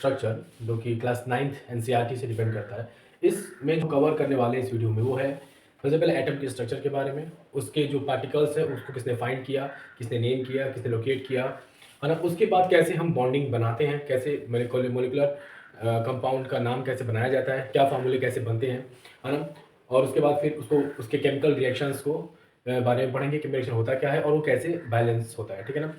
Structure जो कि class 9th NCERT से डिपेंड करता है। इसमें जो कवर करने वाले इस वीडियो में वो है सबसे पहले एटम के स्ट्रक्चर के बारे में, उसके जो पार्टिकल्स हैं उसको किसने फाइंड किया, किसने नेम किया, किसने लोकेट किया, है ना। उसके बाद कैसे हम बॉन्डिंग बनाते हैं, कैसे मोलिकुलर कंपाउंड का नाम कैसे बनाया जाता है, क्या फार्मूले कैसे बनते हैं, है ना। और उसके बाद फिर उसको उसके केमिकल रिएक्शंस को बारे में पढ़ेंगे कि रिएक्शन होता क्या है और वो कैसे बैलेंस होता है, ठीक है ना।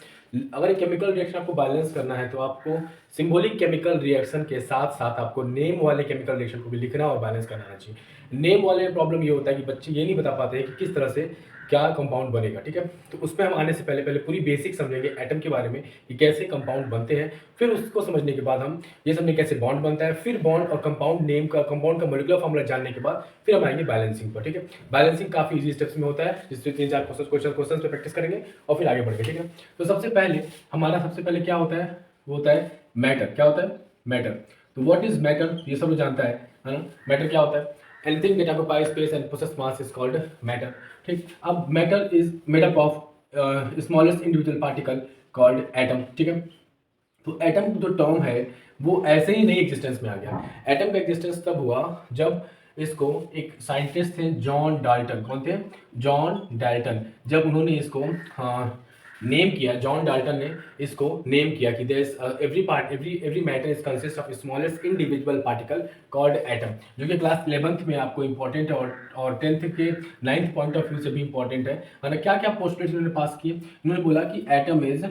अगर एक केमिकल रिएक्शन आपको बैलेंस करना है तो आपको सिंबॉलिक केमिकल रिएक्शन के साथ साथ आपको नेम वाले केमिकल रिएक्शन को भी लिखना और बैलेंस करना आना चाहिए। नेम वाले प्रॉब्लम ये होता है कि बच्चे ये नहीं बता पाते हैं कि किस तरह से क्या कंपाउंड बनेगा, ठीक है। तो उसमें हम आने से पहले पहले पूरी बेसिक समझेंगे एटम के बारे में कि कैसे कंपाउंड बनते हैं। फिर उसको समझने के बाद हम ये समझेंगे कैसे बॉन्ड बनता है, फिर बॉन्ड और कंपाउंड नेम का कंपाउंड का मोलिकुलर फॉर्मूला जानने के बाद फिर हम आएंगे बैलेंसिंग पर, ठीक है। बैलेंसिंग काफी इजी स्टेप्स में होता है जिससे 3-4 क्वेश्चन पे प्रैक्टिस करेंगे और फिर आगे बढ़ेंगे, ठीक है। तो सबसे पहले क्या होता है, वो होता है मैटर। क्या होता है? मैटर। तो व्हाट इज मैटर, ये सब लोग जानता है ना। मैटर क्या होता है? Anything that occupies space and possess mass is called matter, ठीक। अब matter is made up of smallest individual particle called atom, ठीक है। तो एटम जो टर्म है वो ऐसे ही नहीं एग्जिस्टेंस में आ गया। एटम का एग्जिस्टेंस तब हुआ जब इसको एक साइंटिस्ट थे जॉन डाल्टन। कौन थे? John Dalton. जब उन्होंने इसको नेम किया, जॉन डाल्टन ने इसको नेम किया कि there every matter is consist of smallest individual particle called atom, जो कि क्लास 11th में आपको इंपॉर्टेंट है और 10th के 9th पॉइंट ऑफ व्यू से भी इंपॉर्टेंट है ना। क्या क्या पोस्टुलेट्स उन्होंने पास किए? उन्होंने बोला कि atom is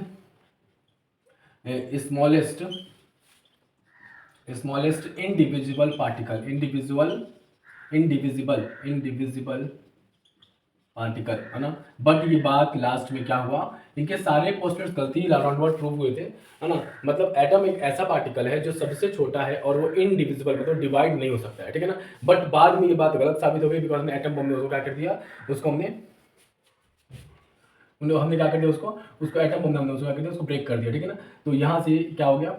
smallest indivisible particle, indivisible particle, है ना। बट ये बात लास्ट में क्या हुआ, इनके सारे पोस्टर्स गलती राउंड अबाउट प्रूव हुए थे, है ना। मतलब एटम एक ऐसा पार्टिकल है जो सबसे छोटा है और वो इनडिविजिबल मतलब डिवाइड नहीं हो सकता है, ठीक है ना। बट बाद में ये बात गलत साबित हो गई बिकॉज हमने एटम बम में उसको क्या कर दिया, उसको हमने क्या कर दिया, उसको एटम बम में हमने उसको क्या कर दिया, उसको ब्रेक कर दिया, ठीक है ना। तो यहाँ से क्या हो गया,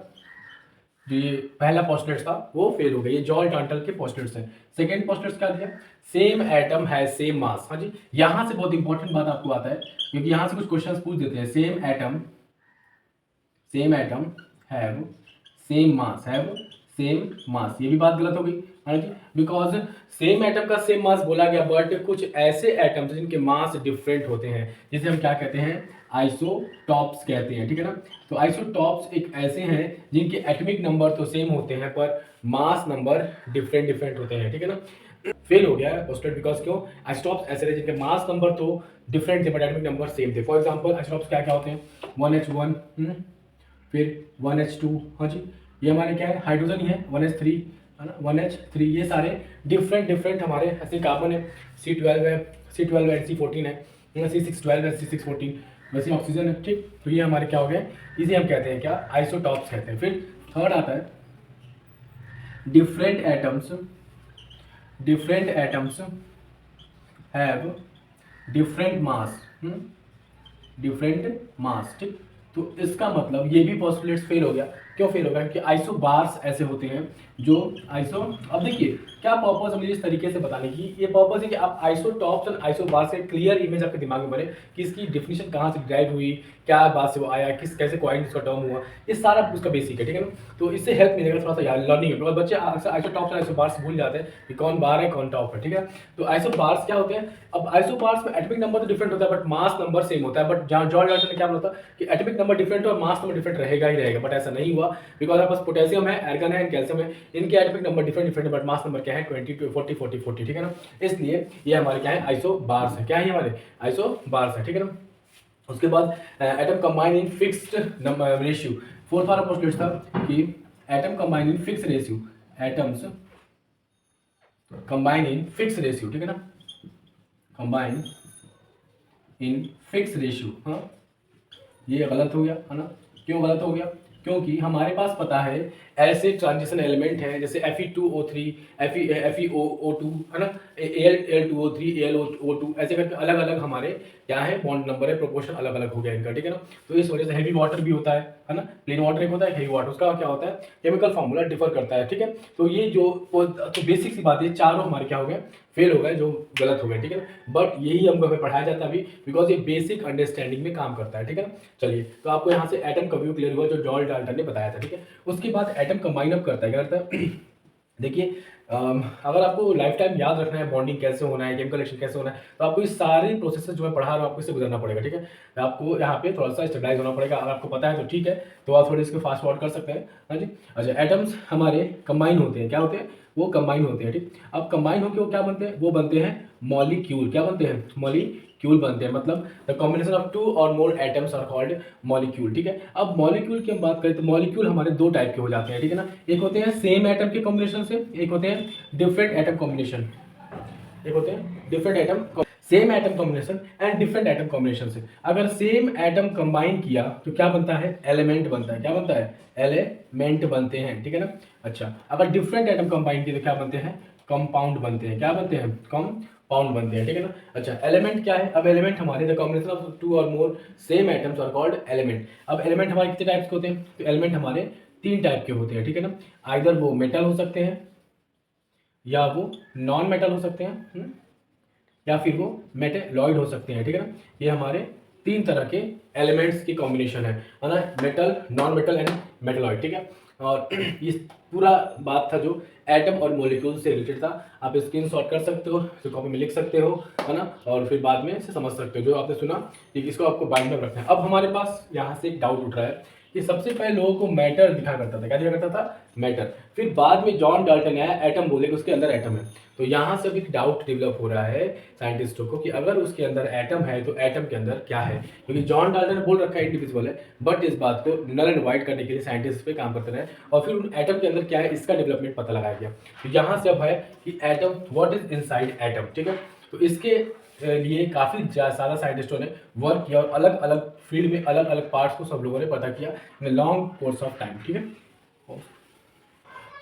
जो ये पहला पोस्टुलेट था वो फेल हो गया। ये जॉन डाल्टन के पोस्टुलेट्स हैं। सेकंड पोस्टुलेट क्या दिया? Same atom has same mass. हाँ जी, यहां से बहुत इंपॉर्टेंट बात आपको आता है क्योंकि यहां से कुछ क्वेश्चंस पूछ देते हैं। Same atom have same mass, ये भी बात गलत हो गई, हाँ जी, बिकॉज सेम एटम का सेम मास बोला गया बट कुछ ऐसे एटम्स जिनके मास डिफरेंट होते हैं जिसे हम क्या कहते हैं, आइसोटॉप्स कहते हैं, ठीक है ना। तो आइसोटॉप्स एक ऐसे हैं जिनके एटॉमिक नंबर तो सेम होते हैं पर मास नंबर डिफरेंट होते हैं, ठीक है ना। फेल हो गया पोस्टुलेट बिकॉज क्यों? आइसोटॉप्स ऐसे रहे जिनके मास नंबर तो डिफरेंट थे बट एटॉमिक नंबर सेम थे। फॉर एग्जांपल आइसोटॉप्स क्या क्या होते हैं? 1H1, फिर 1H2, हाँ जी, ये हमारे क्या है, हाइड्रोजन ही है, 1H3, है ना, 1H3, ये सारे डिफरेंट हमारे ऐसे कार्बन है, C12 है, C12 है, C14 है, C612 है, C614, वैसे ऑक्सीजन है, ठीक। तो ये हमारे क्या हो गए, इसे हम कहते हैं क्या, आइसोटॉप्स कहते हैं। फिर थर्ड आता है different atoms have different mass, ठीक। तो इसका मतलब ये भी पोस्टुलेट्स फेल हो गया। क्यों फेल हो गया? क्योंकि आइसोबार्स ऐसे होते हैं जो अब देखिए क्या पर्पस है मुझे इस तरीके से बताने की, ये पर्पस है कि आप आइसोटॉप्स और आइसोबार्स से क्लियर इमेज आपके दिमाग में बने कि इसकी डेफिनेशन कहाँ से डिराइव हुई, क्या बात से वो आया, कैसे क्वाइन इसका टर्म हुआ, ये सारा उसका बेसिक है, ठीक है ना। तो इससे हेल्प मिलेगा थोड़ा सा यार लर्निंग में, बच्चे अक्सर आइसोटॉप्स और आइसोबार्स भूल जाते हैं कि कौन बार है कौन टॉप है, ठीक है। तो आइसोबार्स क्या होते हैं? अब आइसोबार्स में एटॉमिक नंबर तो डिफरेंट होता है बट मास नंबर सेम होता है। बट जॉन डाल्टन ने क्या बोला था कि एटॉमिक नंबर डिफरेंट और मास नंबर डिफरेंट रहेगा ही रहेगा, बट ऐसा नहीं हुआ बिकॉज आपके पास पोटेशियम है, आर्गन है, कैल्शियम है, इनके एटॉमिक नंबर डिफरेंट है बट मास नंबर क्या है, 20 40 40 40, ठीक है ना। इसलिए ये हमारे क्या है, आइसोबार्स है। क्या है हमारे आइसोबार्स है, ठीक है ना। उसके बाद atom combine in fixed number ratio. Fourth वाला पोस्टुलेट था कि atom combine in fixed ratio, atoms combine in fixed ratio, ठीक है ना, कंबाइन इन फिक्स्ड रेशियो। हाँ, ये गलत हो गया, है ना। क्यों गलत हो गया? क्योंकि हमारे पास पता है ऐसे ट्रांजिशन एलिमेंट हैं जैसे Fe2O3, FeO2, है ना, Al2O3, AlO2, ऐसे करके अलग अलग हमारे क्या है बॉन्ड नंबर है, प्रोपोर्शन अलग अलग हो गया इनका, ठीक है ना। तो इस वजह से हैवी वाटर भी होता है, है ना, प्लेन वाटर एक होता है, हेवी वाटर, उसका क्या होता है केमिकल फार्मूला डिफर करता है, ठीक है। तो ये जो तो बेसिक सी बात है, चारों हमारे क्या हो गए, फेल हो गए, जो गलत हो गए, ठीक है ना। बट यही हमको हमें पढ़ाया जाता है अभी, बिकॉज ये बेसिक अंडरस्टैंडिंग में काम करता है, ठीक है ना। चलिए, तो आपको यहाँ से एटम का व्यू क्लियर हुआ जो जॉन डाल्टन ने बताया था, ठीक है। उसके बाद एटम कंबाइन अप करता है, क्या करता है देखिए, अगर आपको लाइफ टाइम याद रखना है बॉन्डिंग कैसे होना है, केमिकल रिएक्शन कैसे होना है, तो आपको इस सारी प्रोसेस जो मैं पढ़ा रहा हूँ आपको इससे गुजरना पड़ेगा, ठीक है। तो आपको यहाँ पे थोड़ा सा स्टेबलाइज होना पड़ेगा, अगर आपको पता है तो ठीक है, तो आप थोड़े इसको फास्ट फॉरवर्ड कर सकते हैं। हाँ जी, अच्छा, एटम्स हमारे कंबाइन होते हैं, क्या होते हैं, वो कंबाइन होते हैं, ठीक। अब कंबाइन होकर वो क्या बनते हैं, वो बनते हैं मॉलिक्यूल, क्या बनते हैं, मॉलिक्यूल बनते हैं, मतलब द कॉम्बिनेशन ऑफ टू और more atoms are called molecule, ठीक है। अब मॉलिक्यूल की हम बात करें तो मॉलिक्यूल हमारे दो टाइप के हो जाते हैं, ठीक है ना। एक होते हैं सेम एटम के कॉम्बिनेशन से, एक होते हैं डिफरेंट एटम कॉम्बिनेशन, एक होते हैं different atom, same atom combination and different atom combination से। अगर सेम एटम कंबाइन किया तो क्या बनता है, एलिमेंट बनता है, क्या बनता है, एलिमेंट बनते हैं, ठीक है ना। अच्छा, अगर डिफरेंट एटम कंबाइन किए तो क्या बनते हैं, कंपाउंड बनते हैं, क्या बनते हैं, कंपाउंड बनते हैं, ठीक है ना। अच्छा, एलिमेंट क्या है, अब एलिमेंट हमारे द कॉम्बिनेशन ऑफ टू और more same atoms are called element. अब एलिमेंट हमारे कितने टाइप्स के होते हैं, तो एलिमेंट हमारे तीन टाइप के होते हैं, ठीक है ना। आइदर वो मेटल हो सकते हैं, या वो नॉन मेटल हो सकते हैं, या फिर वो मेटेलॉइड हो सकते हैं, ठीक है ना। ये हमारे तीन तरह के एलिमेंट्स की कॉम्बिनेशन है ना, metal, non metal and metalloid, ठीक है। और ये पूरा बात था जो एटम और मॉलिक्यूल से रिलेटेड था। आप स्क्रीन शॉट कर सकते हो, तो कॉपी में लिख सकते हो, है ना, और फिर बाद में इसे समझ सकते हो जो आपने सुना, कि इसको आपको बाइंड में रखना है। अब हमारे पास यहाँ से एक डाउट उठ रहा है कि सबसे पहले लोगों को मैटर दिखा करता था, क्या दिखा करता था, मैटर। फिर बाद में जॉन डाल्टन आया, एटम बोले कि उसके अंदर एटम है। तो यहाँ से भी एक डाउट डेवलप हो रहा है साइंटिस्टों को कि अगर उसके अंदर एटम है तो एटम के अंदर क्या है, क्योंकि जॉन डाल्टन ने बोल रखा है इंडिविजुअल है, बट इस बात को नल एंड वाइट करने के लिए साइंटिस्ट पे काम करते रहे, और फिर उन एटम के अंदर क्या है इसका डेवलपमेंट पता लगाया गया। तो यहाँ से अब है कि atom, what is inside atom, ठीक है। तो इसके लिए काफ़ी सारा साइंटिस्टों ने वर्क किया, और अलग अलग फील्ड में अलग अलग पार्ट्स को सब लोगों ने पता किया in long course of time, ठीक है।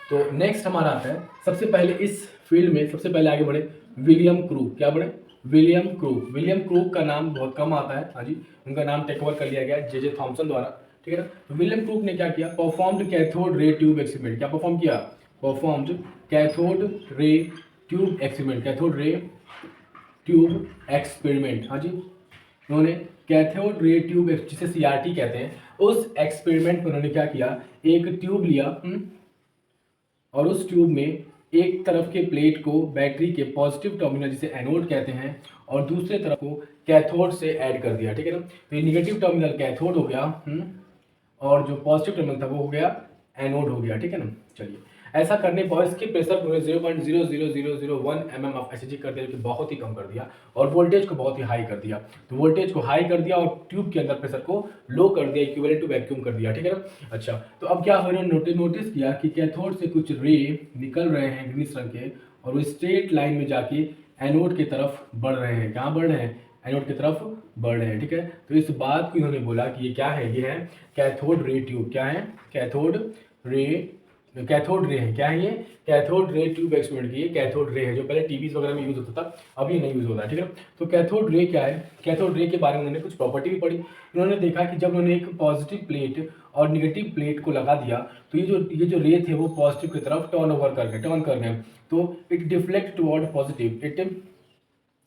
तो नेक्स्ट हमारा आता है, सबसे पहले इस फील्ड में सबसे पहले आगे बढ़े विलियम क्रूक, क्या बढ़े, विलियम क्रूक। विलियम क्रूक का नाम बहुत कम आता है, हाँ जी, उनका नाम टेक ओवर कर लिया गया जे थॉमसन द्वारा, ठीक है ना। तो विलियम क्रूक ने क्या किया, performed cathode ray tube experiment, क्या परफॉर्म किया, performed cathode ray tube experiment, cathode ray tube experiment, हाँ जी, उन्होंने कैथोड रे ट्यूब जिसे सीआरटी कहते हैं, उस एक्सपेरिमेंट में उन्होंने क्या किया, एक ट्यूब लिया, और उस ट्यूब में एक तरफ के प्लेट को बैटरी के पॉजिटिव टर्मिनल जिसे एनोड कहते हैं, और दूसरे तरफ को कैथोड से ऐड कर दिया, ठीक है ना। तो ये निगेटिव टर्मिनल कैथोड हो गया, और जो पॉजिटिव टर्मिनल था वो हो गया एनोड हो गया, ठीक है ना। चलिए, ऐसा करने पर इसके प्रेशर को 0.00001 mm ऑफ एसजी कर दिया, जो कि बहुत ही कम कर दिया, और वोल्टेज को बहुत ही हाई कर दिया। तो वोल्टेज को हाई कर दिया और ट्यूब के अंदर प्रेशर को लो कर दिया, इक्विवेलेंट टू वैक्यूम कर दिया, ठीक है ना। अच्छा, तो अब क्या हो रहा है, नोटिस किया कि कैथोड से कुछ रे निकल रहे हैं ग्रीस रंग के, और वो स्ट्रेट लाइन में जाके एनोड की तरफ बढ़ रहे हैं, कहाँ बढ़ रहे हैं, एनोड की तरफ बढ़ रहे हैं, ठीक है। तो इस बात को इन्होंने बोला कि ये क्या है, ये है कैथोड रे ट्यूब, क्या है, कैथोड रे, कैथोड रे है, क्या है ये, कैथोड रे ट्यूब एक्सपेरिमेंट की, ये कैथोड रे है, जो पहले टीवीज वगैरह में यूज होता था, अब ये नहीं यूज होता है, ठीक है। तो कैथोड रे क्या है, कैथोड रे के बारे में उन्होंने कुछ प्रॉपर्टी भी पढ़ी। उन्होंने देखा कि जब उन्होंने एक पॉजिटिव प्लेट और निगेटिव प्लेट को लगा दिया, तो ये जो रे थे वो पॉजिटिव की तरफ टर्न कर गए, तो it deflect toward positive, it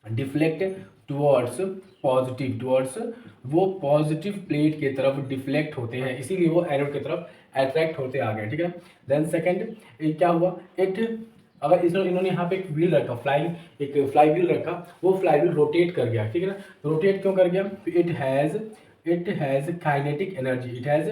deflect towards positive, towards वो पॉजिटिव प्लेट के तरफ डिफ्लेक्ट होते हैं, इसीलिए वो एनोड की तरफ अट्रैक्ट होते आ गए, ठीक है। देन सेकंड क्या हुआ, अगर इन्होंने यहाँ पे एक व्हील रखा, एक फ्लाई व्हील रखा, वो फ्लाई व्हील रोटेट कर गया, ठीक है ना। तो रोटेट क्यों कर गया, it has kinetic energy, it has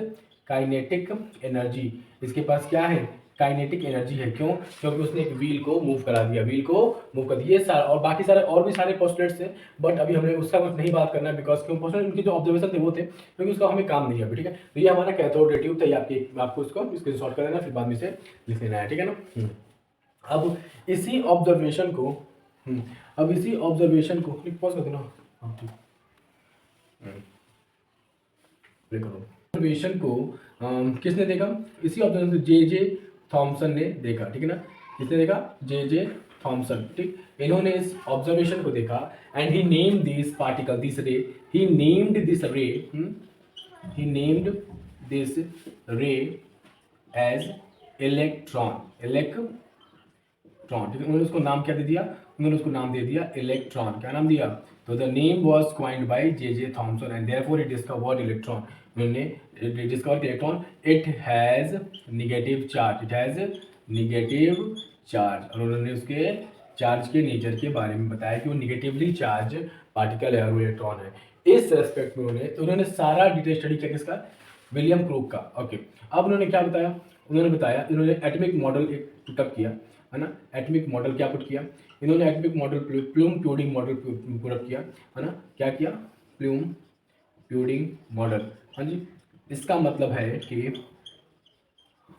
kinetic energy, इसके पास क्या है, काइनेटिक एनर्जी है, क्यों, क्योंकि उसने एक व्हील को मूव करा दिया, व्हील को मूव कर दिया। ये सारा और बाकी सारे और भी सारे पोस्टुलेट्स थे, बट अभी हमने उसका कुछ नहीं बात करना है, बिकॉज क्यों, पोस्टुलेट उनके जो ऑब्जर्वेशन थे वो थे, क्योंकि उसका हमें काम नहीं है अभी, ठीक है। तो ये हमारा कैथोड रे ट्यूब था, ये आपको इसको स्क्रीनशॉट कर देना, फिर बाद में से लिख लेना है, ठीक है ना। अब इसी ऑब्जर्वेशन को पॉज कर देना, हाँ ठीक, ऑब्जर्वेशन को किसने देखा, इसी ऑब्जर्वेशन जे थॉमसन ने देखा, ठीक है ना। किसने देखा, जे थॉमसन, ठीक। इन्होंने इस ऑब्जर्वेशन को देखा, and he named this particle, this रे, ही नेम्ड दिस रे एज इलेक्ट्रॉन, ठीक है। उन्होंने उसको नाम क्या दे दिया, उन्होंने उसको नाम दे दिया इलेक्ट्रॉन। क्या नाम दिया? तो the name was coined by J Thomson and therefore it discovered electron. उन्होंने डिस्कवर किया electron, it has negative charge, it has negative charge. और उन्होंने उसके चार्ज के नेचर के बारे में बताया कि वो निगेटिवली चार्ज पार्टिकल है और वो इलेक्ट्रॉन है। इस रेस्पेक्ट में उन्होंने सारा डिटेल स्टडी किया किसका? विलियम क्रूक का। ओके, अब उन्होंने क्या बताया? उन्होंने बताया इन्होंने एटॉमिक मॉडल एक पुटअप किया, है ना। एटॉमिक मॉडल क्या पुट किया इन्होंने? Atomic model plum pudding model put up किया, है ना। क्या किया? Plum pudding model. हाँ जी, इसका मतलब है कि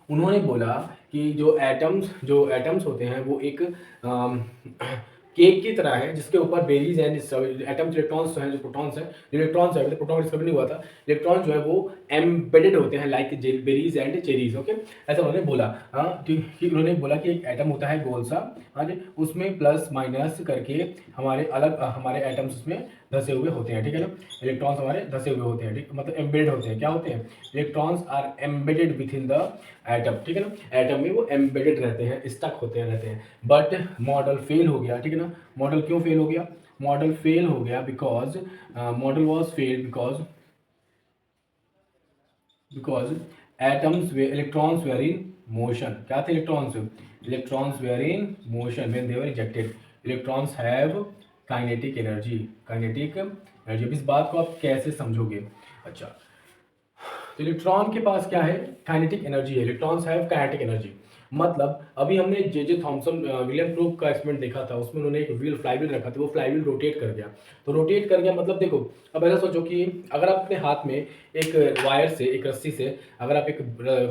उन्होंने बोला कि जो एटम्स होते हैं वो एक केक की तरह है जिसके ऊपर बेरीज एंड एटम्स, इलेक्ट्रॉन्स हैं, जो प्रोटॉन्स हैं, इलेक्ट्रॉन्स है, मतलब प्रोटॉन डिस्कवर नहीं हुआ था, इलेक्ट्रॉन जो है वो एम्बेडेड होते हैं like berries and cherries. Okay, ऐसा उन्होंने बोला। हाँ, कि उन्होंने बोला कि एक एटम होता है गोल सा, हाँ जी, उसमें प्लस माइनस करके हमारे एटम्स उसमें धसे हुए होते हैं, ठीक है ना। इलेक्ट्रॉन्स हमारे धसे हुए होते हैं, ठीक, मतलब एम्बेडेड होते हैं। क्या होते हैं? Electrons are embedded within the atom, ठीक है ना। एटम में वो एम्बेडेड रहते हैं, स्टक होते हैं, रहते हैं। बट मॉडल फेल हो गया, ठीक है ना। मॉडल क्यों फेल हो गया? मॉडल फेल हो गया because model was fail because atoms electrons were in motion. क्या थे electrons? Electrons were in motion when they were ejected. Electrons have kinetic energy. अब इस बात को आप कैसे समझोगे? अच्छा, तो इलेक्ट्रॉन के पास क्या है? काइनेटिक एनर्जी है। Electrons have kinetic energy. मतलब अभी हमने जे थॉमसन विलियम क्रूक का एक्सपेरिमेंट देखा था, उसमें उन्होंने एक व्हील फ्लाईव्हील रखा था, वो फ्लाईव्हील रोटेट कर गया। तो रोटेट कर गया मतलब देखो, अब ऐसा सोचो कि अगर आप अपने हाथ में एक वायर से, एक रस्सी से अगर आप एक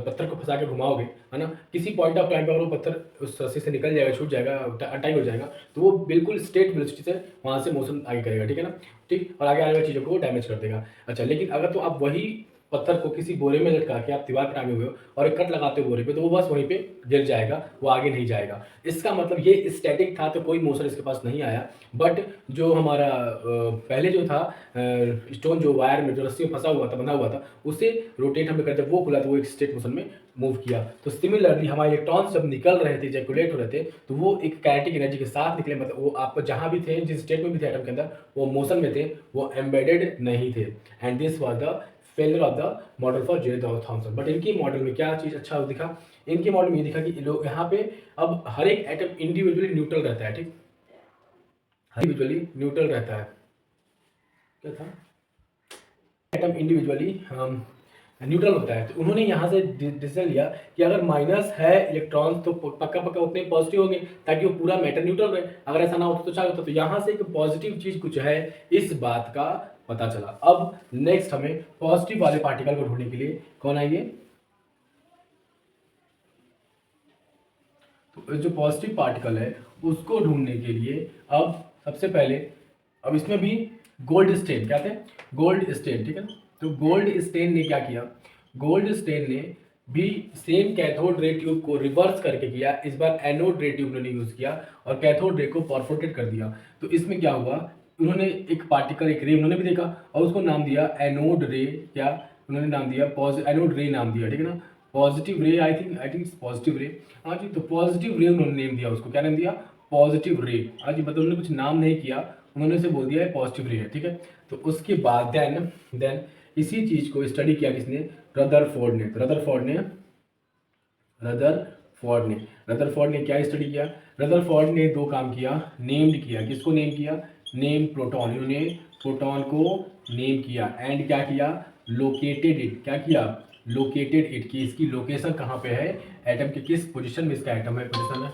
पत्थर को फंसा के घुमाओगे, है ना, किसी पॉइंट ऑफ टाइम पर वो पत्थर उस रस्सी से निकल जाएगा, छूट जाएगा, अनटाइड हो जाएगा, तो वो बिल्कुल स्ट्रेट वेलोसिटी से वहाँ से मोशन आगे करेगा, ठीक है ना। ठीक, और आगे आने वाली चीज़ों को वो डैमेज कर देगा। अच्छा, लेकिन अगर तो आप वही पत्थर को किसी बोरे में लटका के आप दीवार पर टांगे हुए हो और एक कट लगाते हो बोरे पे, तो वो बस वहीं पे गिर जाएगा, वो आगे नहीं जाएगा। इसका मतलब ये स्टैटिक था, तो कोई मोशन इसके पास नहीं आया। बट जो हमारा पहले जो था स्टोन, जो वायर में जो रस्सी में फंसा हुआ था, बंधा हुआ था, उसे रोटेट हमें करते वो खुला, तो वो एक स्ट्रेट मोशन में मूव किया। तो सिमिलरली हमारे इलेक्ट्रॉन्स जब निकल रहे थे, इजैकुलेट हो रहे थे, तो वो एक काइनेटिक एनर्जी के साथ निकले। मतलब वो आप जहाँ भी थे, जिस स्टेट में भी थे एटम के अंदर, वो मोशन में थे, वो एम्बेडेड नहीं थे। And this was the failure of the model for J Thomson. But इनकी मॉडल में क्या चीज़ अच्छा दिखा? इनके मॉडल में ये दिखा कि लोग यहाँ पे अब हर एक एटम इंडिविजुअली न्यूट्रल रहता है, ठीक, इंडिविजुअली न्यूट्रल रहता है। क्या था? एटम इंडिविजुअली न्यूट्रल होता है। तो उन्होंने यहाँ से डिसीजन लिया कि अगर माइनस है इलेक्ट्रॉन्स तो पक्का पक्का उतने पॉजिटिव होंगे, ताकि वो पूरा मैटर न्यूट्रल रहे। अगर ऐसा ना होता तो क्या होता? तो यहाँ से एक पॉजिटिव चीज कुछ है, इस बात का पता चला। अब नेक्स्ट हमें पॉजिटिव वाले पार्टिकल को ढूंढने के लिए कौन आएंगे? तो जो पॉजिटिव पार्टिकल है उसको ढूंढने के लिए अब सबसे पहले, अब इसमें भी गोल्ड स्टेन, क्या थे? गोल्ड स्टेन, ठीक है ना। तो गोल्ड स्टेन ने क्या किया? गोल्ड स्टेन ने भी सेम कैथोड रे ट्यूब को रिवर्स करके किया। इस बार एनोड रे ट्यूब उन्होंने यूज किया और कैथोड रे को परफोरेटेड कर दिया। तो इसमें क्या हुआ? उन्होंने एक पार्टिकल, एक रे उन्होंने भी देखा और उसको नाम दिया एनोड रे। क्या उन्होंने नाम दिया? एनोड रे नाम दिया, ठीक है ना। पॉजिटिव रे, आई थिंक पॉजिटिव रे, हाँ जी। तो पॉजिटिव रे उन्होंने नेम दिया उसको, क्या नाम दिया? पॉजिटिव रे। हाँ जी, मतलब उन्होंने कुछ नाम नहीं किया, उन्होंने से बोल दिया है पॉजिटिव रे है, ठीक है। तो उसके बाद देन इसी चीज को स्टडी किया किसने? रदरफोर्ड ने। रदरफोर्ड ने क्या स्टडी किया? रदरफोर्ड ने दो काम किया, नेम्ड किया। किसको नेम किया? Name proton. इन्होंने प्रोटॉन को नेम किया एंड क्या किया? Located it. क्या किया? लोकेटेड इट, की इसकी लोकेशन कहाँ पे है, एटम के किस पोजीशन में इसका एटम है, पोजीशन है,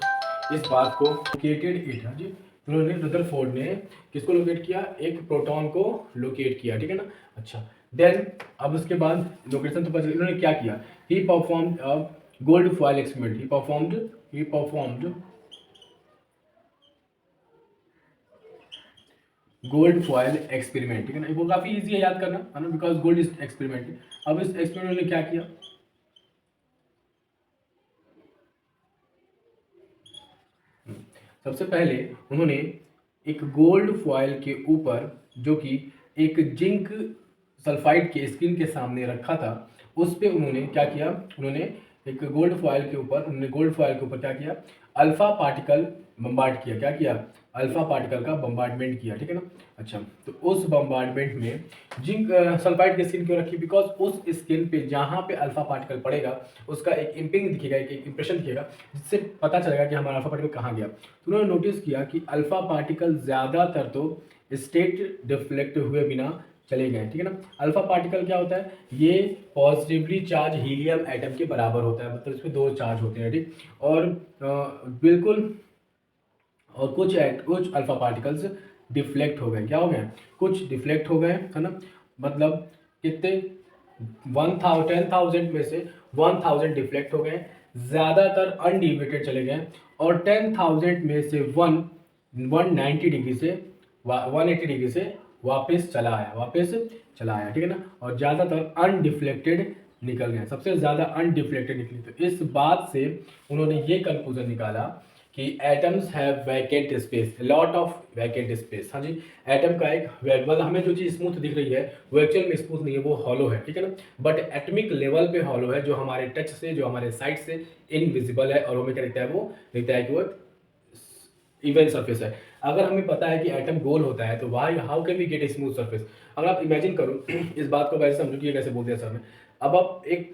इस बात को लोकेटेड इट। हाँ जी, उन्होंने रदरफोर्ड ने किसको लोकेट किया? एक प्रोटॉन को लोकेट किया, ठीक है ना। अच्छा, देन अब उसके बाद लोकेशन तो पता चली, इन्होंने क्या किया? ही performed a gold foil experiment. He performed gold foil experiment, ठीक है ना। वो काफी इजी है याद करना, है ना, बिकॉज गोल्ड इज एक्सपेरिमेंट। अब इस एक्सपेरिमेंट ने क्या किया? सबसे पहले उन्होंने एक गोल्ड फॉयल के ऊपर, जो कि एक जिंक सल्फाइड के स्क्रीन के सामने रखा था, उस पे उन्होंने क्या किया, उन्होंने एक गोल्ड फॉयल के ऊपर, उन्होंने गोल्ड फॉयल के ऊपर क्या किया, अल्फा पार्टिकल बम्बार्ड किया। क्या किया, अल्फा पार्टिकल का बम्बार्डमेंट किया, ठीक है ना। अच्छा, तो उस बम्बार्डमेंट में जिंक सल्फाइड की स्किन क्यों रखी, बिकॉज उस स्किन पे जहाँ पे अल्फा पार्टिकल पड़ेगा उसका एक इम्पिंग दिखेगा, एक इंप्रेशन दिखेगा, जिससे पता चलेगा कि हमारा अल्फा पार्टिकल कहाँ गया। तो उन्होंने नोटिस किया कि अल्फा पार्टिकल ज़्यादातर तो स्टेट डिफ्लेक्ट हुए बिना चले गए, ठीक है ना। अल्फा पार्टिकल क्या होता है, ये पॉजिटिवली चार्ज हीलियम एटम के बराबर होता है, मतलब इसमें 2 चार्ज होते हैं, ठीक। और बिल्कुल, और कुछ अल्फा पार्टिकल्स डिफ्लेक्ट हो गए, क्या हो गए, कुछ डिफ्लेक्ट हो गए, है ना। मतलब कितने, 10,000 में से 1000 डिफ्लेक्ट हो गए, ज़्यादातर अनडिविएटेड चले गए, और 10,000 में से 190 डिग्री से 180 डिग्री से वापस चला आया, ठीक है ना। और ज़्यादातर अनडिफ्लेक्टेड निकल गए, सबसे ज़्यादा अनडिफ्लेक्टेड निकली। तो इस बात से उन्होंने ये कंक्लूजन निकाला कि atoms have vacant space, lot of vacant space. हाँ जी, एटम का एक मतलब हमें जो चीज़ स्मूथ दिख रही है वो एक्चुअल में स्मूथ नहीं है, वो हॉलो है, ठीक है ना। बट एटमिक लेवल पे हॉलो है, जो हमारे टच से, जो हमारे साइड से इनविजिबल है, और हमें क्या दिखता है, वो दिखता है कि वो इवन सरफेस है। अगर हमें पता है कि एटम गोल होता है तो why how can we get a smooth surface. अगर आप इमेजिन करो इस बात को वैसे समझो कि ये कैसे बोल दिया सर ने। अब आप एक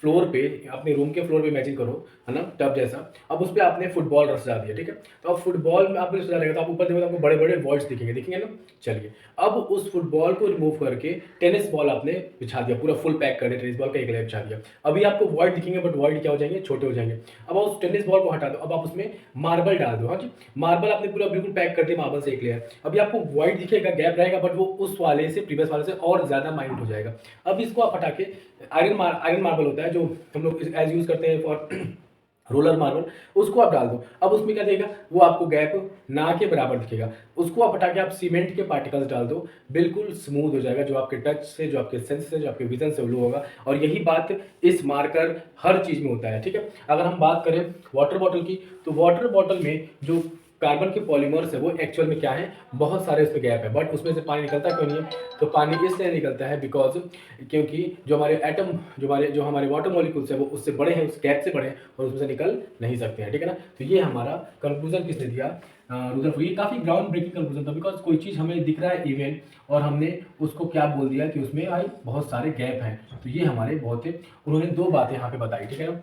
फ्लोर पे, अपने रूम के फ्लोर पे इमेजिन करो, है ना, टब जैसा। अब उस पर आपने फुटबॉल रख दिया, ठीक है। तो अब फुटबॉल में आपने रख तो आप ऊपर देखो तो आपको बड़े बड़े वॉइड्स दिखेंगे ना। चलिए, अब उस फुटबॉल को रिमूव करके टेनिस बॉल आपने बिछा दिया, पूरा फुल पैक कर दिया, टेनिस बॉल का एक लेयर बिछा दिया। अभी आपको वॉइड दिखेंगे, बट वॉइड क्या हो जाएंगे, छोटे हो जाएंगे। अब उस टेनिस बॉल को हटा दो, अब आप उसमें मार्बल डाल दो। हाँ जी, मार्बल आपने पूरा बिल्कुल पैक कर दिया, मार्बल से एक लेयर। अभी आपको वॉइड दिखेगा, गैप रहेगा, बट वो उस वाले से, प्रीवियस वाले से और ज्यादा माइन्यूट हो जाएगा। अब इसको आप हटा के आयरन मार्बल होता है जो हम लोग एज यूज करते हैं फॉर रोलर मार्बल, उसको आप डाल दो। अब उसमें क्या देगा, वो आपको गैप ना के बराबर दिखेगा। उसको आप हटा के आप सीमेंट के पार्टिकल्स डाल दो, बिल्कुल स्मूथ हो जाएगा, जो आपके टच से, जो आपके सेंस से, जो आपके विजन से फ्लो होगा। और यही बात इस मार्कर हर चीज़ में होता है, ठीक है। अगर हम बात करें वाटर बॉटल की, तो वाटर बॉटल में जो कार्बन के पॉलीमर्स है वो एक्चुअल में क्या है, बहुत सारे उसमें गैप है, बट उसमें से पानी निकलता क्यों नहीं है, तो पानी इसलिए निकलता है बिकॉज, क्योंकि जो हमारे एटम, जो हमारे वाटर मॉलिक्यूल्स है वो उससे बड़े हैं, उस गैप से बड़े हैं, और उसमें से निकल नहीं सकते हैं, ठीक है ना। तो ये हमारा कंक्लूजन किसने दिया, रुदरफोर्ड। ये काफ़ी ग्राउंड ब्रेकिंग कंक्लूजन था, बिकॉज कोई चीज़ हमें दिख रहा है इवेंट, और हमने उसको क्या बोल दिया कि उसमें भाई बहुत सारे गैप हैं। तो ये हमारे बहुत ही, उन्होंने 2 बातें यहाँ पे बताई, ठीक है ना।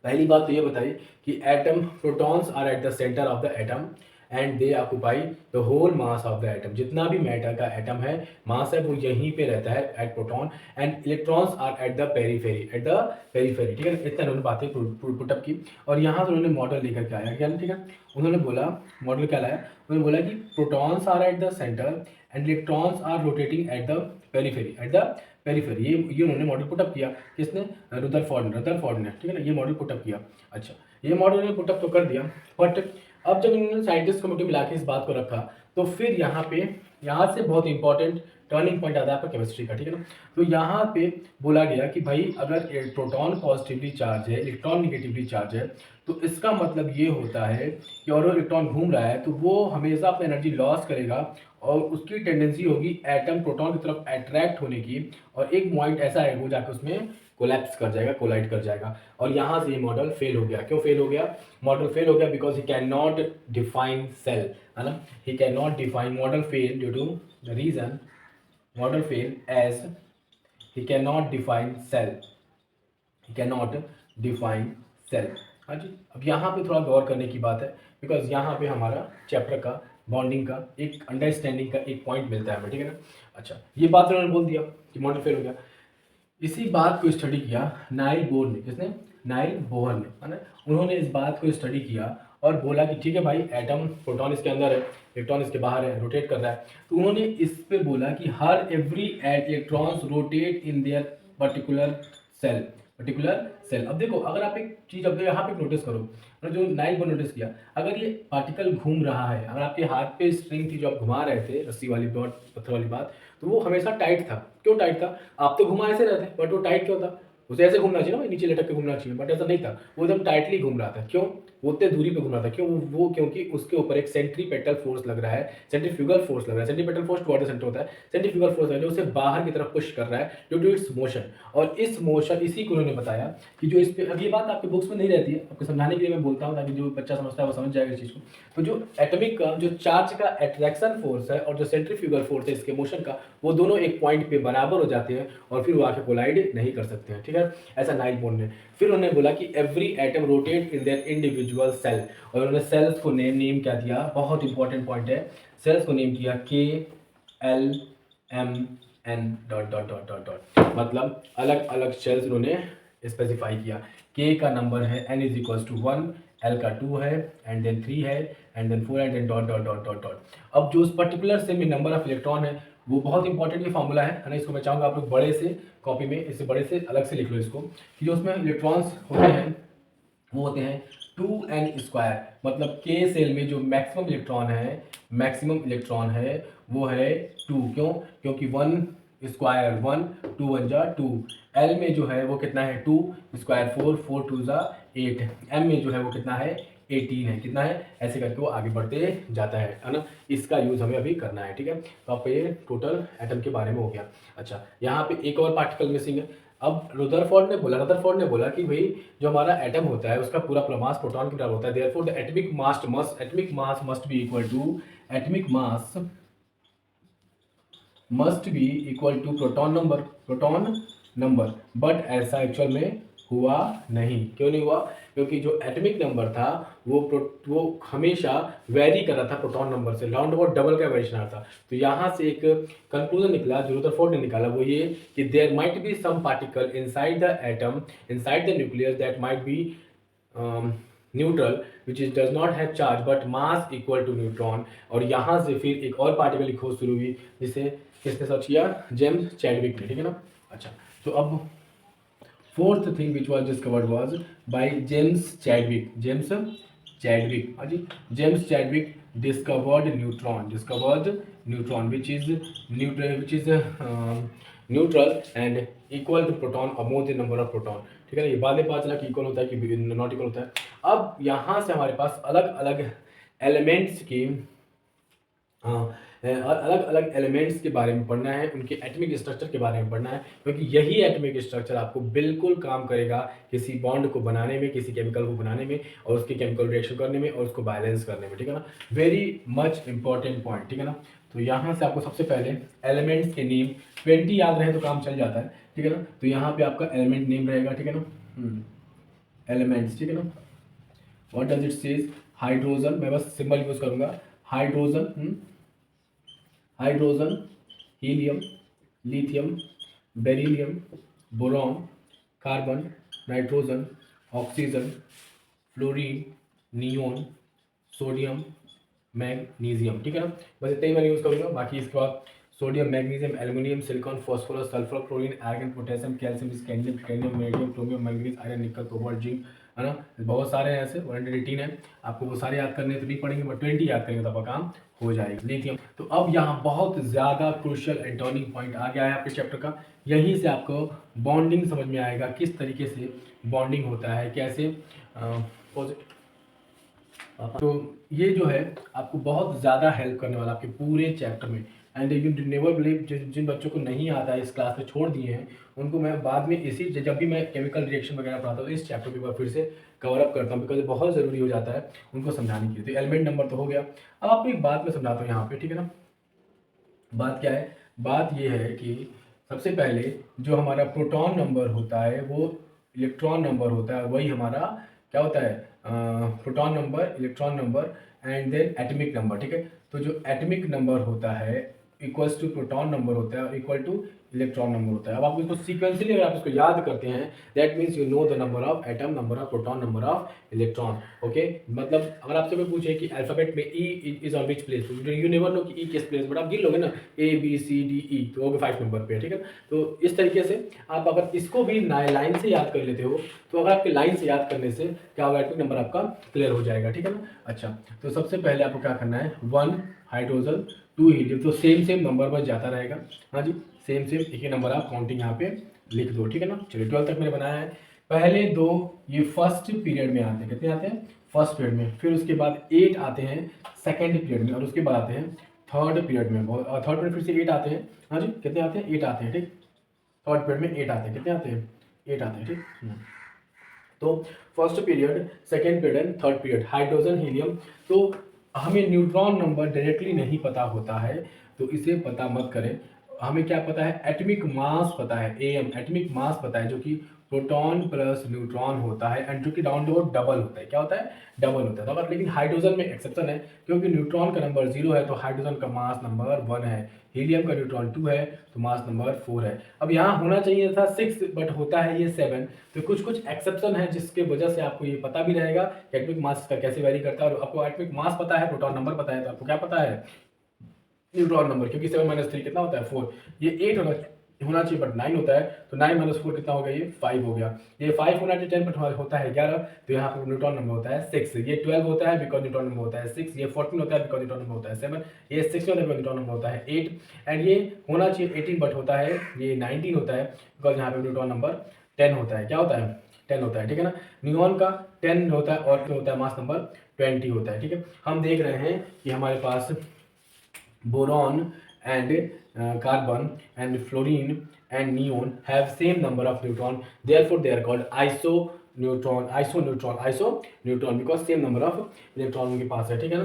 पहली बात तो ये बताई कि atom, protons are at the centre of the atom and they occupy the whole mass of the atom. जितना भी मैटर का एटम है, मास है, वो यहीं पे रहता है at proton, and electrons are at the periphery, ठीक है। इतना उन्होंने बातें पुटअप की, और यहाँ से उन्होंने मॉडल लेकर के आया, क्या, ठीक है। उन्होंने बोला, मॉडल क्या लाया, उन्होंने बोला कि protons are at the centre and electrons are rotating at the periphery. ये उन्होंने मॉडल पुटअप किया, किसने, रदरफोर्ड ने, ठीक है ना। ये मॉडल पुटअप किया। अच्छा, ये मॉडल ने पुटअप तो कर दिया, बट अब जब इन्होंने साइंटिस्ट कमेटी में लाके इस बात को रखा, तो फिर यहाँ से बहुत इंपॉर्टेंट टर्निंग पॉइंट आता है आपका केमिस्ट्री का, ठीक है ना। तो यहाँ पे बोला गया कि भाई अगर प्रोटॉन पॉजिटिवली चार्ज है, इलेक्ट्रॉन निगेटिवली चार्ज है, तो इसका मतलब ये होता है कि और इलेक्ट्रॉन घूम रहा है तो वो हमेशा अपना एनर्जी लॉस करेगा, और उसकी टेंडेंसी होगी एटम प्रोटॉन की तरफ अट्रैक्ट होने की, और एक पॉइंट ऐसा है वो जाकर उसमें कोलैप्स कर जाएगा, कोलाइड कर जाएगा। और यहाँ से ये मॉडल फेल हो गया। क्यों फेल हो गया, मॉडल फेल हो गया because he can not define shell, है ना। He can not define, model fail due to the reason, model fail as he can not define shell, he can not define shell. हाँ जी, अब यहाँ पे थोड़ा गौर करने की बात है, बिकॉज यहाँ पे हमारा चैप्टर का बॉन्डिंग का एक अंडरस्टैंडिंग का एक पॉइंट मिलता है हमें, ठीक है ना। अच्छा, ये बात उन्होंने बोल दिया कि मॉडल फेल हो गया। इसी बात को स्टडी किया नाइल बोर ने, किसने, नाइल बोहर ने, है ना। उन्होंने इस बात को स्टडी किया और बोला कि ठीक है भाई, एटम, प्रोटॉन इसके अंदर है, इलेक्ट्रॉन इसके बाहर है, रोटेट कर रहा है। तो उन्होंने इस पे बोला कि हर every electrons rotate in their particular cell. अब देखो, अगर आप एक चीज़ अब यहाँ पे नोटिस करो, जो नाइल बोर नोटिस किया, अगर ये पार्टिकल घूम रहा है, अगर आपके हाथ पे स्ट्रिंग थी जो आप घुमा रहे थे, रस्सी वाली बात, पत्थर वाली बात, तो वो हमेशा टाइट था। क्यों टाइट था, आप तो घुमा ऐसे रहते, बट वो टाइट क्यों था, उसे ऐसे घूमना चाहिए ना, नीचे लटक के घूमना चाहिए, बट ऐसा नहीं था, वो एकदम टाइटली घूम रहा था। क्यों? वो उतने दूरी पे घूम रहा था। क्यों? वो क्योंकि उसके ऊपर एक सेंट्रीपेटल फोर्स लग रहा है, सेंट्रीफ्यूगल फोर्स लग रहा है। Centripetal force toward the centre होता है, सेंट्रीफ्यूगल फोर्स है जो उसे बाहर की तरफ पुश कर रहा है ड्यू टू इट्स मोशन। और इस मोशन, इसी को उन्होंने बताया कि जो इस पे, अब ये बात आपके बुक्स में नहीं रहती है, आपको समझाने के लिए मैं बोलता हूँ ताकि जो बच्चा समझता है वो समझ जाएगा इस चीज़ को। तो जो एटॉमिक का जो चार्ज का अट्रैक्शन फोर्स है और जो सेंट्रीफ्यूगल फोर्स है इसके मोशन का, वो दोनों एक पॉइंट पे बराबर हो जाते हैं और फिर वो आके कोलाइड नहीं कर सकते हैं, ठीक है। ऐसा नाइल बोर्न ने फिर उन्होंने बोला कि every atom rotate in their individual shell, और उन्होंने सेल्स को नेम क्या दिया, बहुत इंपॉर्टेंट पॉइंट है, सेल्स को नेम किया KLMN dot dot dot dot dot, मतलब अलग अलग सेल्स उन्होंने स्पेसिफाई किया। K का नंबर है N is equals to 1, L का 2 है, एंड देन 3 है, and then 4, and then dot dot dot dot dot. अब जो उस पर्टिकुलर सेल में नंबर ऑफ इलेक्ट्रॉन है वो बहुत इंपॉर्टेंट ये फार्मूला है ना। इसको मैं चाहूँगा आप लोग बड़े से कॉपी में, इससे बड़े से अलग से लिख लो इसको, कि जो उसमें इलेक्ट्रॉन्स होते हैं वो होते हैं 2n², मतलब K सेल में जो मैक्सिमम इलेक्ट्रॉन है वो है 2। क्यों? क्योंकि 1 स्क्वायर 1, 2 1 जा 2। L में जो है वो कितना है 2 स्क्वायर 4, 4 2 जा 8। M में जो है वो कितना है 18 है, कितना है, ऐसे करके वो आगे बढ़ते जाता है ना। इसका यूज़ हमें अभी करना है, ठीक है। तो आप ये टोटल एटम के बारे में हो गया। अच्छा, यहाँ पे एक और पार्टिकल मिसिंग है। अब रदरफोर्ड ने बोला कि भाई जो हमारा एटम होता है उसका पूरा मास प्रोटॉन के बराबर होता है, therefore the atomic mass must be equal to proton number, but ऐसा एक्चुअल में हुआ नहीं। क्यों नहीं हुआ? क्योंकि जो एटॉमिक नंबर था वो हमेशा वेरी कर रहा था प्रोटॉन नंबर से, राउंड अबाउट डबल का वेरिएशन आ रहा था। तो यहाँ से एक कंक्लूजन निकला जो रदरफोर्ड ने निकाला, वो ये कि there might be some particle inside the atom, inside the nucleus that might be neutral which is does not have charge but mass equal to neutron. और यहाँ से फिर एक और पार्टिकल की खोज शुरू हुई जिसे किसने सर्च किया? जेम्स चैडविक ने, ठीक है ना। अच्छा, तो अब fourth thing which was discovered was by James Chadwick. हाँ जी, James Chadwick discovered neutron which is neutral and equal to proton or more than number of proton, ठीक है ना। ये बाद में पता चला कि इक्वल होता है कि नॉट इक्वल होता है। अब यहाँ से हमारे पास अलग अलग एलिमेंट्स की अलग अलग एलिमेंट्स के बारे में पढ़ना है, उनके एटॉमिक स्ट्रक्चर के बारे में पढ़ना है, क्योंकि यही एटॉमिक स्ट्रक्चर आपको बिल्कुल काम करेगा किसी बॉन्ड को बनाने में, किसी केमिकल को बनाने में, और उसके केमिकल रिएक्शन करने में, और उसको बैलेंस करने में, ठीक है ना। वेरी मच इंपॉर्टेंट पॉइंट, ठीक है ना। तो यहाँ से आपको सबसे पहले एलिमेंट्स के नेम 20 याद रहे तो काम चल जाता है, ठीक है ना। तो यहाँ पे आपका एलिमेंट नेम रहेगा, ठीक है ना, एलिमेंट्स, ठीक है ना। What does it says? Hydrogen, मैं बस सिंबल यूज करूंगा, hydrogen, helium, lithium, beryllium, boron, carbon, nitrogen, oxygen, fluorine, neon, sodium, magnesium, ठीक है ना। बस इतना ही मैं यूज़ करूँगा। बाकी इसके बाद sodium, magnesium, aluminium, silicon, phosphorus, sulphur, chlorine, argon, potassium, calcium, scandium, titanium, मेरियम, chromium, manganese, iron, nickel, cobalt, zinc, है ना। बहुत सारे हैं ऐसे, 118 है। आपको वो सारे याद करने तो नहीं पड़ेंगे, बट 20 याद करेंगे तो आपका काम हो जाएगा। लिथियम। तो अब यहाँ बहुत ज़्यादा क्रूशियल एंड टर्निंग पॉइंट आ गया है आपके चैप्टर का। यहीं से आपको बॉन्डिंग समझ में आएगा, किस तरीके से बॉन्डिंग होता है, कैसे तो ये जो है आपको बहुत ज़्यादा हेल्प करने वाला आपके पूरे चैप्टर में। एंड यू नेवर बिलीव, जिन बच्चों को नहीं आता है इस क्लास में छोड़ दिए हैं, उनको मैं बाद में इसी जब भी मैं केमिकल रिएक्शन वगैरह पढ़ाता हूँ इस चैप्टर के बाद फिर से कवर अप करता हूँ, बिकॉज बहुत ज़रूरी हो जाता है उनको समझाने के लिए। तो एलिमेंट नंबर तो हो गया। अब आपको एक बात मैं समझाता हूँ यहाँ पे, ठीक है ना। बात क्या है? बात ये है कि सबसे पहले जो हमारा प्रोटॉन नंबर होता है वो इलेक्ट्रॉन नंबर होता है, वही हमारा क्या होता है? Proton number, electron number, and then atomic number, ठीक है। तो जो एटॉमिक नंबर होता है इक्वल्स टू प्रोटॉन नंबर होता है और इक्वल टू इलेक्ट्रॉन नंबर होता है। अब आप इसको सीक्वेंसली अगर आप इसको याद करते हैं, that means you know the number of atom, number of proton, number of electron, okay. मतलब अगर आपसे कोई पूछे कि अल्फाबेट में E is on which place, you never know कि ई किस प्लेस, बट आप गिन लोगे ना ABCDE, तो वो 5 नंबर पे है, ठीक है। तो इस तरीके से आप अगर इसको भी लाइन से याद कर लेते हो, तो अगर आपके लाइन से याद करने से क्या होगा, एटॉमिक नंबर आपका क्लियर हो जाएगा, ठीक है ना। अच्छा, तो सबसे पहले आपको क्या करना है, 1 हाइड्रोजन, 2 हीलियम, तो सेम नंबर बस जाता रहेगा। हाँ जी, सेम एक ही नंबर आप काउंटिंग यहाँ पे लिख दो, ठीक है ना। चलिए 12 तक मैंने बनाया है। पहले दो ये फर्स्ट पीरियड में आते हैं, कितने आते हैं फर्स्ट पीरियड में, फिर उसके बाद 8 आते हैं सेकेंड पीरियड में, और उसके बाद आते हैं थर्ड पीरियड में, थर्ड पीरियड फिर से 8 आते हैं। हाँ जी, कितने आते हैं 8 आते हैं, ठीक। थर्ड पीरियड में 8 आते हैं, कितने आते हैं 8 आते हैं, ठीक। तो first period, second period and third period, hydrogen helium. तो हमें न्यूट्रॉन नंबर डायरेक्टली नहीं पता होता है, तो इसे पता मत करें। हमें क्या पता है, एटॉमिक मास पता है, एम एटॉमिक मास पता है, जो कि प्रोटॉन प्लस न्यूट्रॉन होता है, एंड जो कि डाउन द डबल होता है। क्या होता है, डबल होता है। तो अगर लेकिन हाइड्रोजन में एक्सेप्शन है, क्योंकि न्यूट्रॉन का नंबर 0 है तो हाइड्रोजन का मास नंबर 1 है, हीलियम का न्यूट्रॉन 2 है तो मास नंबर 4 है। अब यहाँ होना चाहिए था 6 बट होता है ये 7। तो कुछ कुछ एक्सेप्शन है जिसके वजह से आपको ये पता भी रहेगा कि एटॉमिक मास का कैसे वेरी करता है। और आपको एटॉमिक मास पता है, प्रोटॉन नंबर पता है, तो आपको क्या पता है, न्यूट्रॉन नंबर, क्योंकि 7 - 3 कितना होता है 4। ये 8 होना चाहिए बट 9 होता है, तो 9 - 4 कितना हो गया, ये 5 हो गया। ये 5 होना चाहिए 10 बट होता है 11, तो यहाँ पर न्यूट्रॉन नंबर होता है 6। ये 12 होता है बिकॉज न्यूट्रॉन नंबर होता है 6। ये 14 होता है बिकॉज न्यूट्रॉन नंबर होता है 7। ये 16 होता है बिकॉज न्यूट्रॉन नंबर होता है 8। एंड ये होना चाहिए 18 बट होता है ये 19 होता है बिकॉज यहाँ पे न्यूट्रॉन नंबर 10 होता है। क्या होता है, 10 होता है, ठीक है ना। नियॉन का 10 होता है और होता है मास नंबर 20 होता है, ठीक है। हम देख रहे हैं कि हमारे पास boron and carbon and fluorine and neon have same number of neutron, therefore they are called isoneutron because same number of electron उनके पास है, ठीक है ना,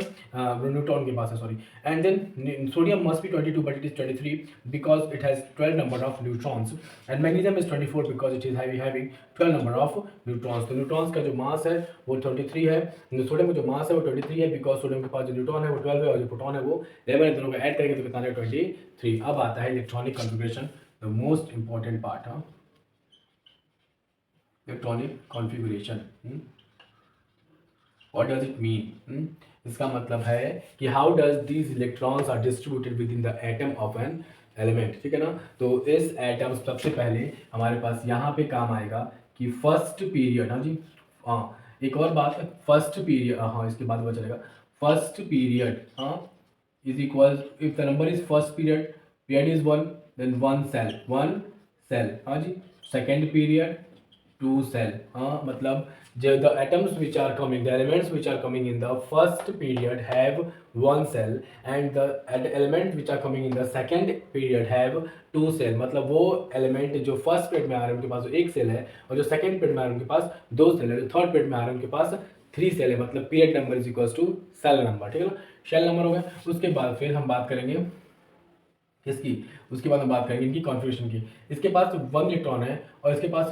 न्यूट्रॉन के पास है, sorry. And then sodium must be 22 but it is 23 because it has 12 number of neutrons, and magnesium is 24 because it is having 12 number of neutrons। तो neutrons का जो मास है वो 23 है, सोडियम का जो मास है वो 23 है बिकॉज सोडियम के पास जो न्यूट्रॉन है वो 12 है और जो प्रोटॉन है वो 11 है। दोनों को ऐड करेंगे तो कितना है 23। अब आता है electronic configuration, the most important part. हाँ, electronic configuration, what does it mean. इसका मतलब है कि how does these electrons are distributed within the atom of an element, ठीक है ना। तो इस एटम सबसे पहले हमारे पास यहाँ पे काम आएगा कि फर्स्ट पीरियड, हाँ जी, हाँ एक और बात है, फर्स्ट पीरियड, हाँ इसके बाद पता चलेगा फर्स्ट पीरियड, हाँ is equals, if the number is first period is 1, then 1 cell, हाँ जी। सेकेंड पीरियड 2 cell, हाँ मतलब जो the atoms which are coming, the elements which are coming in the first period have 1 cell and the element which are coming in the second period have 2 cell। मतलब वो element जो first period में आ रहे हैं उनके पास 1 cell है, और जो सेकेंड पीरियड में आ रहे हैं उनके पास 2 सेल है, जो थर्ड पीरियड में आ रहे हैं उनके पास 3 सेल है। मतलब period number is equal to shell number, ठीक है ना, शेल नंबर हो गया। उसके बाद फिर हम बात करेंगे किसकी, उसके बाद हम बात करेंगे इनकी कॉन्फ़िगरेशन की। इसके पास 1 इलेक्ट्रॉन है और इसके पास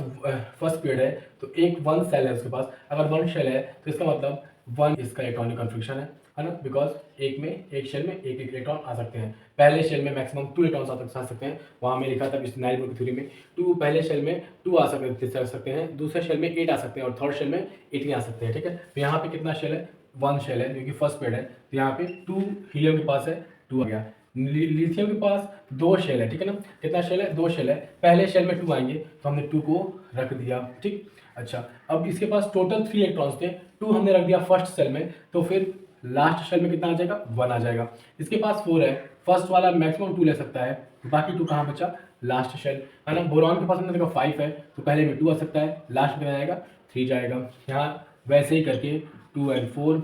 फर्स्ट पीरियड है, तो एक 1 सेल है उसके पास। अगर 1 शेल है तो इसका मतलब 1 इसका इलेक्ट्रॉनिक कॉन्फ़िगरेशन है ना, बिकॉज एक शेल में एक इलेक्ट्रॉन आ सकते हैं। पहले शेल में मैक्सिमम 2 इलेक्ट्रॉन्स आ सकते हैं, वहाँ मैं लिखा था नाइल बोर की थ्योरी में 2, पहले शेल में 2 आ सकते हैं, दूसरे शेल में 8 आ सकते हैं और थर्ड शेल में 18 आ सकते हैं, ठीक है। तो यहाँ पे कितना शेल है, 1 शेल है क्योंकि फर्स्ट पीरियड है, तो यहाँ पे 2 हीलियम के पास है, 2 आ गया। लिथियम के पास 2 शेल है, ठीक है ना, कितना शेल है, 2 शेल है। पहले शेल में 2 आएंगे तो हमने 2 को रख दिया, ठीक। अच्छा, अब इसके पास टोटल 3 इलेक्ट्रॉन्स थे, 2 हमने रख दिया फर्स्ट सेल में, तो फिर लास्ट शेल में कितना आ जाएगा, 1 आ जाएगा। इसके पास 4 है, फर्स्ट वाला मैक्सिमम 2 ले सकता है, बाकी 2 कहाँ बचा, लास्ट शेल है ना। बोरॉन के पास हमने देखा 5 है, तो पहले में 2 आ सकता है, लास्ट में आएगा 3 जाएगा। यहाँ वैसे ही करके 2 and 4,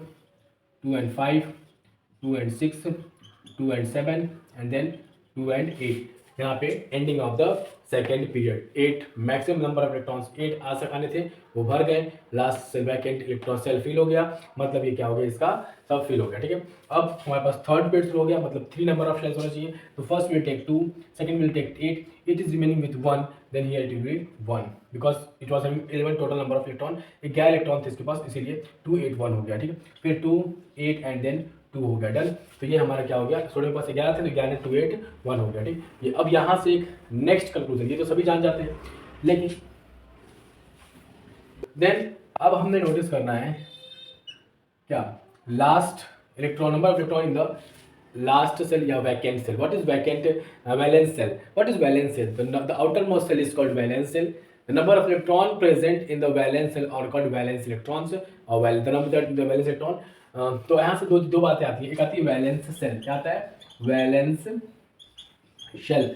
2 and 5, 2 and 6, 2 and 7 and then 2 and 8। यहाँ पे ending of the second period 8 maximum number of electrons 8 आने थे, वो भर गए, लास्ट से वैकेंट इलेक्ट्रॉन सेल फिल हो गया, मतलब ये क्या हो गया, इसका सब फिल हो गया, ठीक है। अब हमारे पास थर्ड पीरियड हो गया, मतलब 3 नंबर ऑफ शेल्स होना चाहिए। तो first will take 2, second will take 8, it is remaining with 1, then here it will be 1 because it was having 11 total number of electron, 11 electron थे इसके पास, इसीलिए 2 8 1 हो गया, ठीक है। फिर 2 8 एंड देन 2 हो गया, डन। तो ये हमारा क्या हो गया, सोडियम के पास 11 थे तो 11 2 8 1 हो गया, ठीक। ये अब यहाँ से एक नेक्स्ट कंक्लूजन, ये तो सभी जान जाते हैं, लेकिन देन अब हमने नोटिस करना है क्या, last electron, number of electron in the last cell या vacant cell। what is vacant, valence cell, what is valence cell, the outermost cell is called valence cell। the number of electron present in the valence cell are called valence electrons, or the number of the valence electron। तो यहाँ से दो बातें आती है, एक आती है वैलेंस सेल, क्या आता है, valence shell.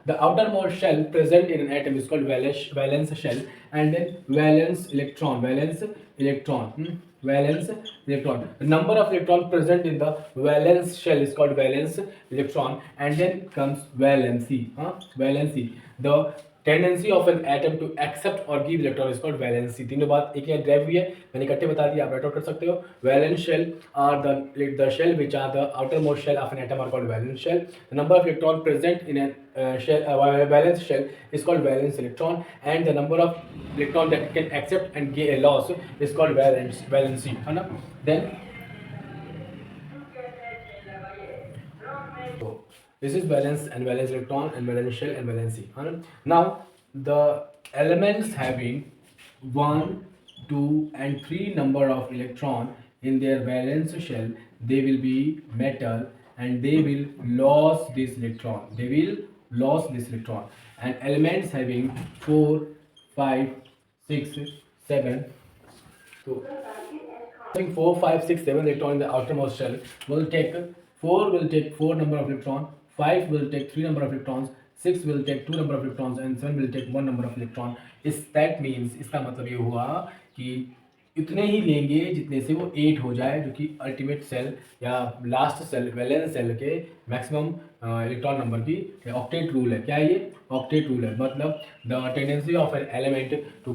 The outermost shell present in an atom is called valence shell, and then valence electron, valence electron. The number of electrons present in the valence shell is called valence electron, and then comes valency. Valency. The tendency of an atom to accept or give electron is called valency. तीनों बात एक ही drive हुई है, मैंने इकट्ठे बता दिया, आप राइट आउट कर सकते हो। Valence shell are the shell which are the outermost shell of an atom are called valence shell. The number of electron present in an shell valence shell is called valence electron, and the number of electron that can accept and loss is called valency, है ना। Then this is valence and valence electron and valence shell and valency. Now the elements having 1, 2 and 3 number of electron in their valence shell, they will be metal and they will lose this electron. And elements having 4, 5, 6, 7, so having 4, 5, 6, 7 electron in the outermost shell will take 4 number of electron, 5 will take 3 number of electrons, 6 will take 2 number of electrons, and 7 will take 1 number of electron. That means इसका मतलब ये हुआ कि इतने ही लेंगे जितने से वो 8 हो जाए, जो कि अल्टीमेट सेल या लास्ट सेल वैलेंस सेल के मैक्सिमम इलेक्ट्रॉन नंबर की ऑक्टेट रूल है। क्या ये ऑक्टेट रूल है? मतलब the tendency of an element to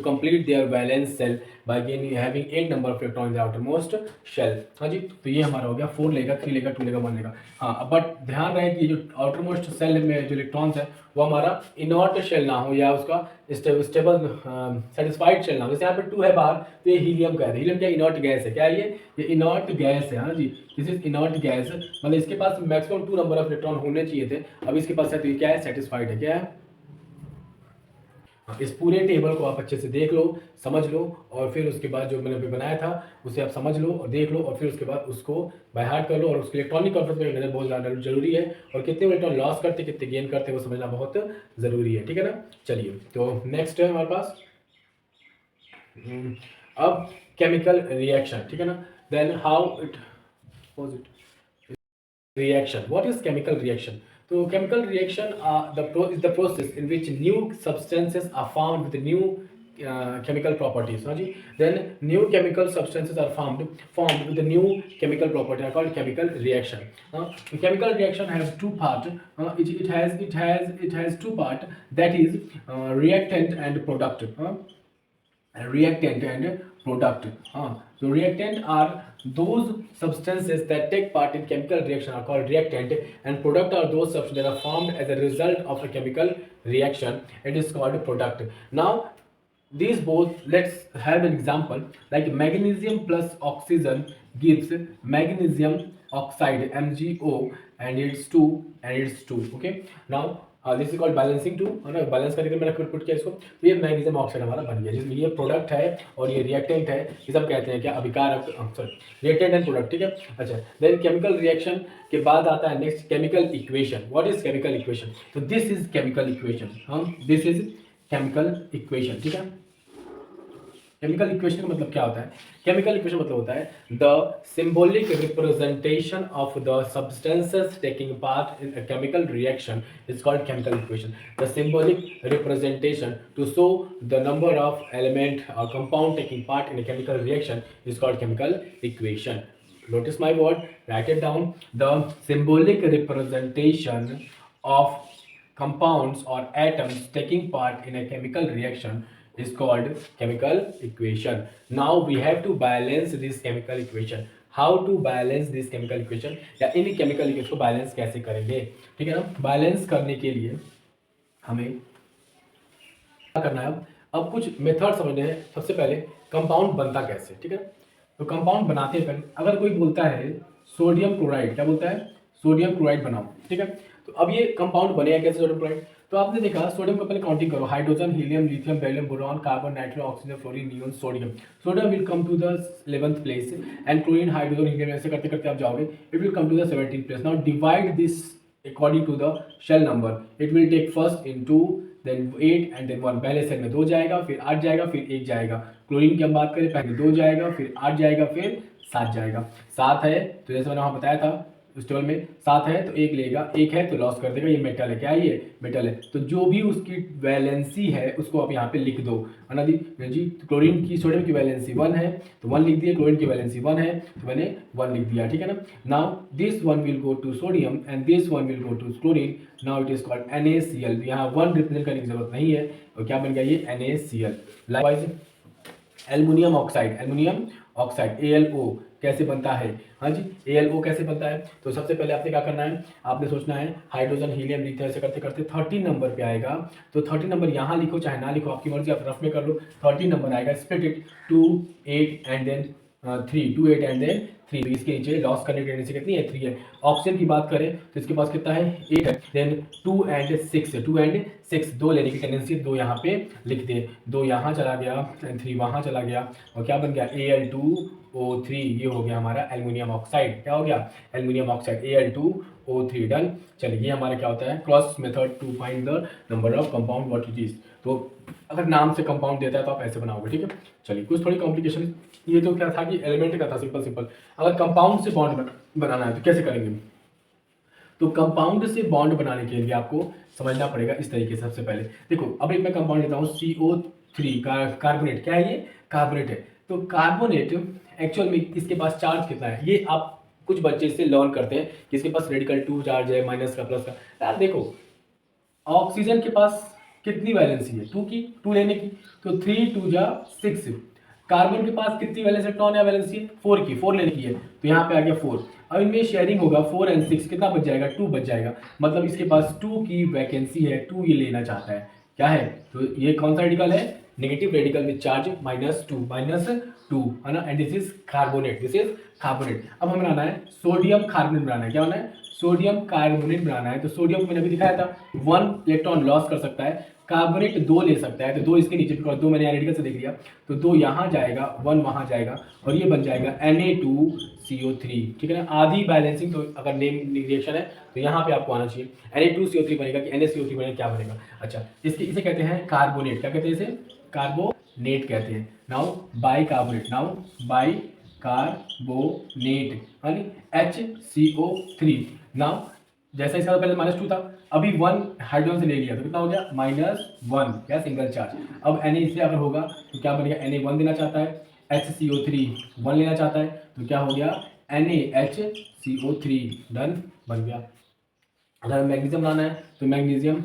complete their valence shell by having 8 number of electron in the outermost shell. हाँ जी, तो ये हमारा हो गया 4 लेगा, 3 लेगा, 2 लेगा, 1 लेगा। हाँ, बट ध्यान रहे कि जो आउटरमोस्ट सेल में जो इलेक्ट्रॉन्स है वो हमारा इनॉट शेल ना हो या उसका स्टेबल सेटिस्फाइड शेल ना हो। जैसे यहाँ पे 2 है बाहर, तो ये हीलियम का है। हीलियम क्या इनॉट गैस है? क्या है ये इनॉट गैस है। हाँ जी, दिस इज इनॉट गैस, मतलब इसके पास मैक्सिमम 2 नंबर ऑफ इलेक्ट्रॉन होने चाहिए थे, अब इसके पास है, तो ये क्या है? सेटिस्फाइड है। क्या है? इस पूरे टेबल को आप अच्छे से देख लो, समझ लो, और फिर उसके बाद जो मैंने बनाया था उसे आप समझ लो और देख लो, और फिर उसके बाद उसको बाय हार्ट कर लो, और उसके इलेक्ट्रॉनिक कॉन्फ्रेंस में नजर बहुत ज़्यादा जरूरी है, और कितने इलेक्ट्रॉन लॉस करते कितने गेन करते वो समझना बहुत ज़रूरी है। ठीक है ना। चलिए, तो नेक्स्ट है हमारे पास अब केमिकल रिएक्शन। ठीक है ना। Then how it was it reaction. What is chemical reaction? So chemical reaction is the process in which new substances are formed with new chemical properties. Then new chemical substances are formed with the new chemical property are called chemical reaction. The chemical reaction has two parts. It has two parts, that is reactant and product. Reactant and product. So reactant are those substances that take part in chemical reaction are called reactant, and product are those substances that are formed as a result of a chemical reaction. It is called product. Now these both, let's have an example, like magnesium plus oxygen gives magnesium oxide, MgO, and it's 2. Okay, now this is called balancing 2, है ना। Balance करके मैंने फिर put किया इसको, तो ये magnesium oxide हमारा बन गया, जिसमें ये प्रोडक्ट है और ये रिएक्टेंट है। ये सब कहते हैं क्या? अभिकारक, सॉरी, रिएक्टेंट एंड प्रोडक्ट। ठीक है। अच्छा, देन केमिकल रिएक्शन के बाद आता है next chemical equation. What is chemical equation? तो this is chemical equation. This is chemical equation. ठीक है। केमिकल इक्वेशन का मतलब क्या होता है? केमिकल इक्वेशन मतलब होता है the symbolic representation of the substances taking part in a chemical reaction is called chemical equation. The symbolic representation to show the number of element और compound taking part in a chemical reaction is called chemical equation. Notice my word, write it down. The symbolic representation of compounds or atoms taking part in a chemical reaction is called chemical equation. Now we have to balance this chemical equation. How to balance this chemical equation, या इन chemical equation को balance कैसे करेंगे? ठीक है ना। balance करने के लिए हमें क्या करना है? अब कुछ मेथड समझने हैं। सबसे पहले कंपाउंड बनता कैसे? ठीक है। तो कंपाउंड बनाते हैं पहले, अगर कोई बोलता है सोडियम क्लोराइड, क्या बोलता है? सोडियम क्लोराइड बनाओ। ठीक है। तो अब ये कंपाउंड बनेगा कैसे सोडियम क्लोराइड? तो आपने देखा सोडियम को पहले काउंटिंग करो, hydrogen, helium, lithium, beryllium, boron, carbon, nitrogen, oxygen, fluorine, neon, sodium. Sodium will come to the 11th place, and chlorine, hydrogen, helium, ऐसे करते करते आप जाओगे, it will come to the 17th place. Now divide this according to the shell number. It will take first in 2, then 8 and then 1. पहले cell में 2 जाएगा, फिर 8 जाएगा, फिर 1 जाएगा. क्लोरीन की हम बात करें, पहले 2 जाएगा, फिर 8 जाएगा, फिर 7 जाएगा. 7 है तो जैसे मैंने वहाँ बताया था उस टेबल में 7 है तो 1 लेगा, 1 है तो लॉस कर देगा, ये मेटल है, क्या है ये मेटल है, तो जो भी उसकी वैलेंसी है उसको आप यहाँ पे लिख दो, है ना जी। तो क्लोरीन की सोडियम की वैलेंसी 1 है तो 1 लिख दिया, क्लोरीन की वैलेंसी 1 है तो मैंने 1 लिख दिया, ठीक है ना। Now this one will go to sodium and this one will go to chlorine, now it is called NaCl, यहाँ 1 रिप्रेजेंट करने की जरूरत नहीं है, और क्या बन गया ये NaCl। Likewise aluminium oxide AlO कैसे बनता है, हाँ जी, AlO कैसे बनता है, तो सबसे पहले आपने क्या करना है, आपने सोचना है हाइड्रोजन हीलियम लिखते ऐसे करते करते 13 नंबर पे आएगा, तो 13 नंबर यहाँ लिखो चाहे ना लिखो आपकी मर्जी, आप रफ में कर लो, 13 नंबर आएगा, split it 2 8 and then 3, 2 8 and then 3, तो इसके नीचे लॉस करने की टेंडेंसी कितनी है 3 है। ऑक्सीजन की बात करें तो इसके पास कितना है 8 है, देन 2 एंड 6 2 लेने की टेंडेंसी, 2 यहाँ पे लिख दे, 2 यहाँ चला गया, 3 वहाँ चला गया, और क्या बन गया Al2O3, ये हो गया हमारा एल्युमिनियम ऑक्साइड, क्या हो गया एल्युमिनियम ऑक्साइड Al2O3, डन। चलिए ये हमारा क्या होता है cross method to find the number of compound what it is, तो अगर नाम से कंपाउंड देता है तो आप ऐसे बनाओगे, ठीक है। चलिए कुछ थोड़ी कॉम्प्लिकेशन, ये तो क्या था कि एलिमेंट का था सिंपल, अगर कंपाउंड से बॉन्ड बनाना है तो कैसे करेंगे, तो कंपाउंड से बॉन्ड बनाने के लिए आपको समझना पड़ेगा इस तरीके से। सबसे पहले देखो, अब एक मैं कंपाउंड लेता हूँ CO3 कार्बोनेट, क्या है ये कार्बोनेट है, तो कार्बोनेट एक्चुअल में इसके पास चार्ज कितना है, ये आप कुछ बच्चे इससे लर्न करते हैं कि इसके पास रेडिकल 2 चार्ज है, माइनस का प्लस का, यार देखो ऑक्सीजन के पास कितनी वैलेंसी है 2 की, 2 लेने की, तो 3 2 जा 6, कार्बन के पास कितनी वैलेंस इलेक्ट्रॉन या वैलेंसी है 4 की, 4 लेने की है, तो यहाँ पे आ गया 4, अब इनमें शेयरिंग होगा 4 एंड 6, कितना बच जाएगा 2 बच जाएगा, मतलब इसके पास 2 की वैकेंसी है, 2 ये लेना चाहता है, क्या है, तो ये कौन सा रेडिकल है नेगेटिव रेडिकल विद चार्ज -2 है ना, एंड दिस इज कार्बोनेट। अब हमें बनाना है सोडियम कार्बोनेट बनाना है, क्या बनाना है सोडियम कार्बोनेट बनाना है, तो सोडियम को मैंने अभी दिखाया था 1 इलेक्ट्रॉन लॉस कर सकता है, कार्बोनेट 2 ले सकता है, तो 2 इसके नीचे, बिकॉज 2 मैंने रेडिकल से देख लिया, तो 2 यहाँ जाएगा 1 वहाँ जाएगा, और ये बन जाएगा Na2CO3, ठीक है ना, आधी बैलेंसिंग, तो अगर नेम रिएक्शन है तो यहाँ पे आपको आना चाहिए, Na2CO3 बनेगा कि NaCO3 बनेगा, क्या बनेगा, अच्छा इसे कहते हैं कार्बोनेट, क्या कहते हैं इसे कार्बोनेट कहते हैं। Now by carbonate HCO3, now जैसा इसका पहले -2 था, अभी 1 हाइड्रोजन से ले लिया तो कितना हो गया -1, क्या सिंगल चार्ज, अब Na इससे अगर होगा तो क्या बनेगा Na 1 देना चाहता है, HCO3 1 लेना चाहता है, तो क्या हो गया NaHCO3, डन बन गया। अगर मैग्नीशियम लाना है तो मैग्नीशियम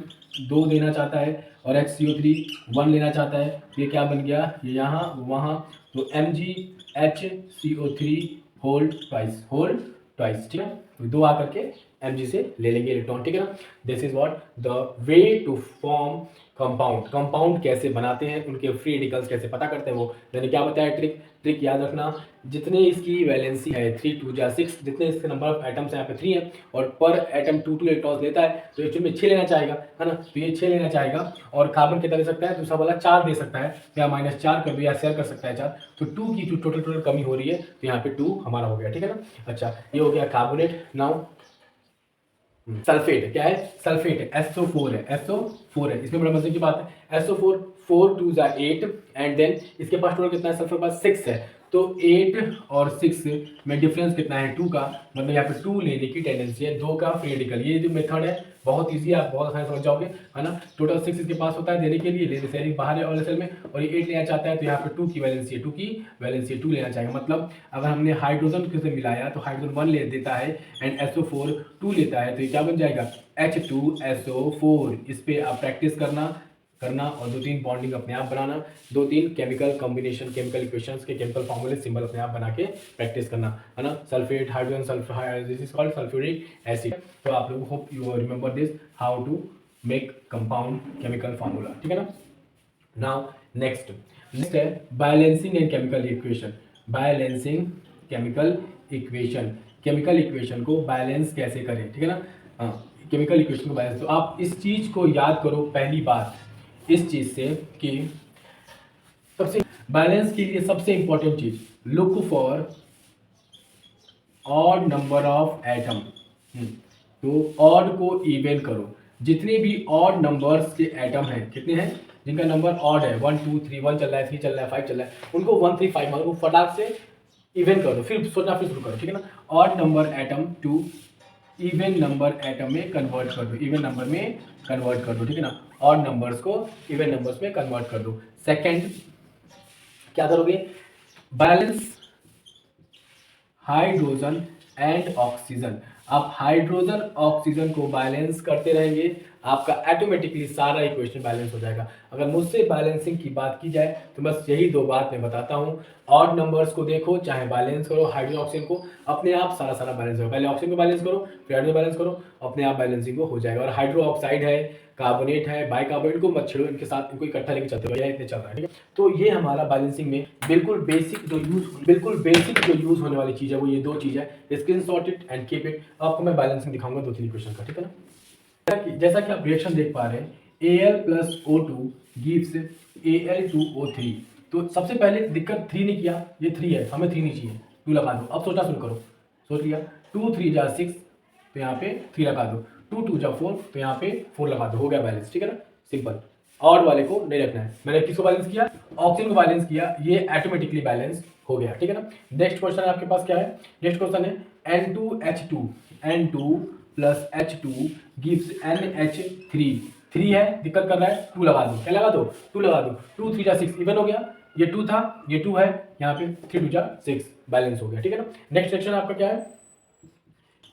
2 देना चाहता है और HCO3 1 लेना चाहता है, ये क्या बन गया ये यहाँ वहाँ, तो MgHCO3 होल ट्वाइस, ठीक है, तो 2 आकर के Mg से ले लेंगे इलेक्ट्रॉन, ठीक है ना। This is what the way to form compound कैसे बनाते हैं, उनके फ्री रेडिकल्स कैसे पता करते हैं, वो मैंने क्या बताया ट्रिक याद रखना, जितने इसकी वैलेंसी है 3 2 जा 6, जितने इसके नंबर ऑफ एटम्स यहाँ पे 3 है, और पर एटम 2 इलेक्ट्रॉन्स लेता है, तो एक्चुअली में 6 लेना चाहेगा, है ना, तो ये 6 लेना चाहेगा, और कार्बन कितना दे सकता है, दूसरा वाला 4 दे सकता है, या -4 कर दो या शेयर कर सकता है 4, तो 2 की टोटल कमी हो रही है, तो यहाँ पे 2 हमारा हो गया, ठीक है ना। अच्छा ये हो गया कार्बोनेट। नाउ सल्फेट, क्या है सल्फेट है, SO4 है, इसमें बड़ा मजे की बात है, SO4 4 2 जा 8, एंड देन इसके पास टोटल कितना है, सल्फर के पास 6 है, तो 8 और 6 में डिफरेंस कितना है 2 का, मतलब यहाँ पे 2 लेने की टेंडेंसी है, 2 का फ्री रेडिकल, ये जो मेथड है बहुत इजी है, आप बहुत आसानी समझ जाओगे, है ना। टोटल 6 इसके पास होता है देने के लिए, लेने शेयरिंग बाहर है और सेल में, और ये 8 लेना चाहता है, तो यहाँ पे 2 की वैलेंसी है, 2 लेना चाहेगा, मतलब अगर हमने हाइड्रोजन से मिलाया तो हाइड्रोजन 1 ले देता है एंड SO4 2 लेता है, तो ये क्या बन जाएगा H2SO4। इस पर आप प्रैक्टिस करना और 2-3 बॉन्डिंग अपने आप बनाना, 2-3 केमिकल कॉम्बिनेशन, केमिकल इक्वेशंस के केमिकल फॉर्मूले सिंबल अपने आप बना के प्रैक्टिस करना, है ना। Sulphate hydrogen sulphur, this is called sulphuric acid, तो आप लोग hope you remember this how to make compound chemical formula, ठीक है ना। नाउ नेक्स्ट है balancing and chemical equation, chemical equation को बैलेंस कैसे करें, ठीक है ना। हाँ केमिकल इक्वेशन को बैलेंस, तो आप इस चीज को याद करो पहली बार इस चीज से कि सबसे बैलेंस के लिए सबसे इंपॉर्टेंट चीज, look for odd number of atom, तो ऑड को इवन करो, जितने भी ऑड नंबर्स के एटम हैं, कितने हैं जिनका नंबर ऑड है 1 2 3 1 चल रहा है 3 चल रहा है 5 चल रहा है, उनको 1 3 5 फटाक से इवन कर दो, फिर सोचना फिर शुरू करो, ठीक है ना। Odd number atom to even number atom में कन्वर्ट कर दो, इवन नंबर में कन्वर्ट कर दो, ठीक है ना। ऑड नंबर्स को इवन नंबर्स में कन्वर्ट कर दो। सेकंड क्या करोगे, बैलेंस हाइड्रोजन एंड ऑक्सीजन। आप हाइड्रोजन ऑक्सीजन को बैलेंस करते रहेंगे, आपका ऑटोमेटिकली सारा इक्वेशन बैलेंस हो जाएगा। अगर मुझसे बैलेंसिंग की बात की जाए तो बस यही दो बात मैं बताता हूँ। ऑड नंबर्स को देखो, चाहे बैलेंस करो हाइड्रोजन ऑक्सीजन को, अपने आप सारा सारा बैलेंस होगा। पहले ऑक्सीजन को बैलेंस करो, फिर हाइड्रोजन बैलेंस करो, अपने आप बैलेंसिंग को हो जाएगा। और हाइड्रो ऑक्साइड है, कार्बोनेट है, बाइकार्बोनेट को मत छेड़ो, इनके साथ इनको इकट्ठा लेके चलते हो, इतने चल रहा है, ठीक है। तो ये हमारा बैलेंसिंग में बिल्कुल बेसिक जो यूज होने वाली चीज़ है वो ये दो चीज़ है, screen shot it and keep it. आपको मैं बैलेंसिंग दिखाऊंगा 2-3 इक्वेशन का, ठीक है ना। जैसा कि आप रिएक्शन देख पा रहे हैं, Al+O2 गिव्स Al2O3। तो सबसे पहले दिक्कत 3 ने किया, ये 3 है, हमें 3 नहीं चाहिए, 2 लगा दो। अब सोचना शुरू करो, सोच लिया, 2 3 जा 6, तो यहाँ पे 3 लगा दो, 2 2 जा 4, तो यहाँ पे 4 लगा दो, हो गया बैलेंस, ठीक है ना, सिंपल। ऑड वाले को नहीं रखना है। मैंने किसको बैलेंस किया, ऑक्सीजन को बैलेंस किया, ये ऑटोमेटिकली बैलेंस हो गया, ठीक है ना। नेक्स्ट क्वेश्चन आपके पास क्या है, नेक्स्ट क्वेश्चन है N2H2, N2 plus H2 gives NH3। 3 है, दिक्कत कर रहा है, 2 लगा दो, क्या लगा दो, 2 लगा दो, 2 3 जा 6, इवन हो गया, ये 2 था, ये 2 है, यहाँ पे 3 2 जा 6, बैलेंस हो गया, ठीक है ना। नेक्स्ट सेक्शन आपका क्या है,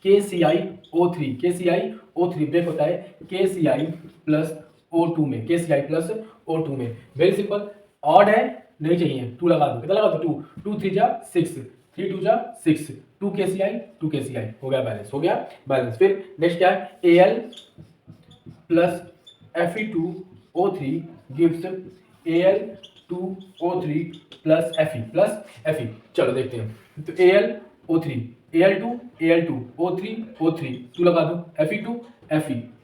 KCiO3, KCiO3 ब्रेक होता है KCi प्लस O2 में, KCi प्लस O2 में, वेरी सिंपल। ऑड है, नहीं चाहिए, 2 लगा दो, कितना लगा दो, 2 2 3 जा 6, 3 2 जा 6, 2 KCi हो गया बैलेंस, हो गया बैलेंस। फिर नेक्स्ट क्या है, Al plus Fe2O3 gives Al2O3 plus Fe। चलो देखते हैं, तो AlO3, Al2 O3 O3, 2 लगा दो, Fe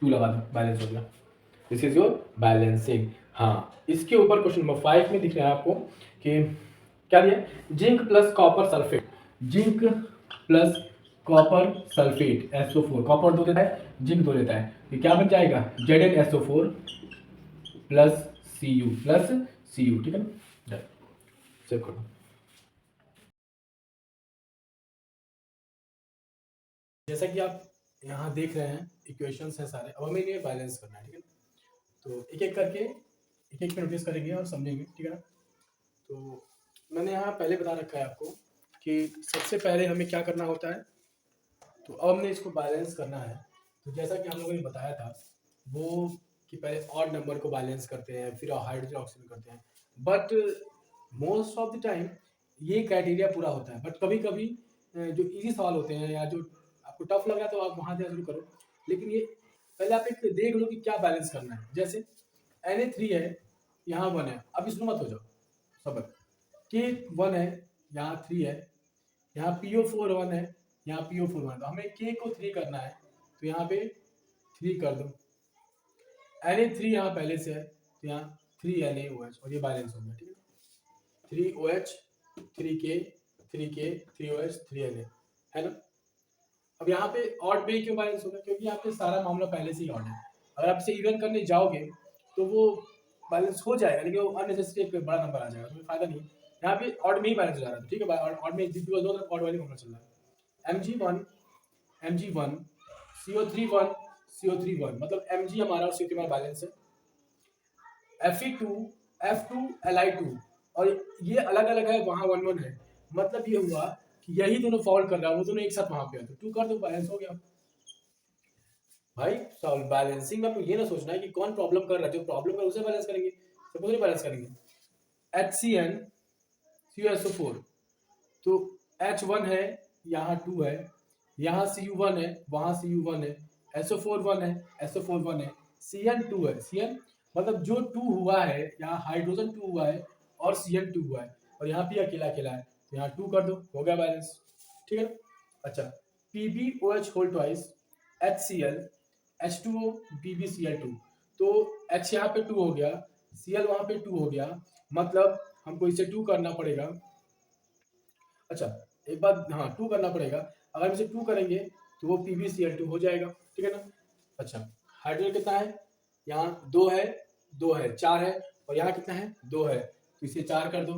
2 लगा दो, बैलेंस हो गया। This is your balancing. हाँ, इसके ऊपर क्वेश्चन नंबर 5 में दिख रहा है आपको कि क्या दिया, zinc plus copper sulphate, zinc plus copper sulphate SO4, copper 2 देता है, जिंक 2 देता है, तो क्या बन जाएगा ZnSO4 प्लस Cu, ठीक है ना। सेव कर दो। जैसा कि आप यहाँ देख रहे हैं, इक्वेशंस हैं सारे, अब हमें इन्हें बैलेंस करना है, ठीक है ना। तो एक एक करके एक एक नोटिस करेंगे और समझेंगे, ठीक है ना। तो मैंने यहाँ पहले बता रखा है आपको कि सबसे पहले हमें क्या करना होता है, तो अब हमने इसको बैलेंस करना है। तो जैसा कि हम लोगों ने बताया था वो कि पहले ऑड नंबर को बैलेंस करते हैं, फिर हाइड्रोजन ऑक्सीजन करते हैं, but most of the time ये क्राइटेरिया पूरा होता है। बट कभी कभी जो इजी सवाल होते हैं या जो आपको टफ लग रहा है तो आप वहाँ से शुरू करो, लेकिन ये पहले आप एक देख लो कि क्या बैलेंस करना है। जैसे Na3 है, यहाँ 1 है, अब इसमें मत हो जाओ सबक, K1 है, यहाँ 3 है, यहाँ PO4 1 है, यहाँ PO4 1 है, तो हमें K को 3 करना है, तो यहाँ पे 3 कर दो। Na3 यहाँ पहले से है, तो यहाँ 3NaOH, और ये बैलेंस हो गया, ठीक है, 3OH 3K 3K 3OH 3Na, है ना। अब यहाँ पे ऑड में क्यों बैलेंस होगा, क्योंकि यहाँ पे सारा मामला पहले से ही ऑड है। अगर आप इसे इवन करने जाओगे तो वो बैलेंस हो जाएगा, लेकिन वो अननेसेसरी एक बड़ा नंबर आ जाएगा, तो फायदा नहीं। यहाँ पे ऑड में ही बैलेंस हो जा रहा है, ठीक है, ऑड में दो तरफ ऑड वाली फॉर्मूला चल रहा है। Mg1 CO3 1 मतलब Mg हमारा और CO3 हमारा बैलेंस है। Fe2 F2 Li2, और ये अलग अलग है, वहाँ 1 1 है, मतलब ये हुआ कि यही दोनों फॉल्ट कर रहा है, वो दोनों एक साथ वहां पे है, तो 2 कर दो, बैलेंस हो गया भाई। सॉल्व बैलेंसिंग में आपको ये ना सोचना है कि कौन प्रॉब्लम कर रहा है, जो प्रॉब्लम कर उसे बैलेंस करेंगे, सबको नहीं बैलेंस करेंगे। HCN CuSO4, तो H1 है, यहाँ 2 है, यहाँ Cu1 है, वहाँ Cu1 है, SO4 1 है, SO4 1 है, Cn 2 है, Cn मतलब जो 2 हुआ है, यहाँ हाइड्रोजन 2 हुआ है और Cn 2 हुआ है, और यहाँ भी अकेला अकेला है, तो यहाँ 2 कर दो, हो गया बैलेंस, ठीक है ना। अच्छा, PbOH whole twice HCl H2O PbCl2, तो H यहाँ पे 2 हो गया, Cl वहाँ पे 2 हो गया, मतलब हमको इसे 2 करना पड़ेगा। अच्छा, एक बात, हाँ 2 करना पड़ेगा, अगर इसे 2 करेंगे तो वो PbCl2 हो जाएगा, ठीक है ना। अच्छा, हाइड्रोजन कितना है, यहाँ 2 है, 2 है, 4 है, और यहाँ कितना है, 2 है, तो इसे 4 कर दो।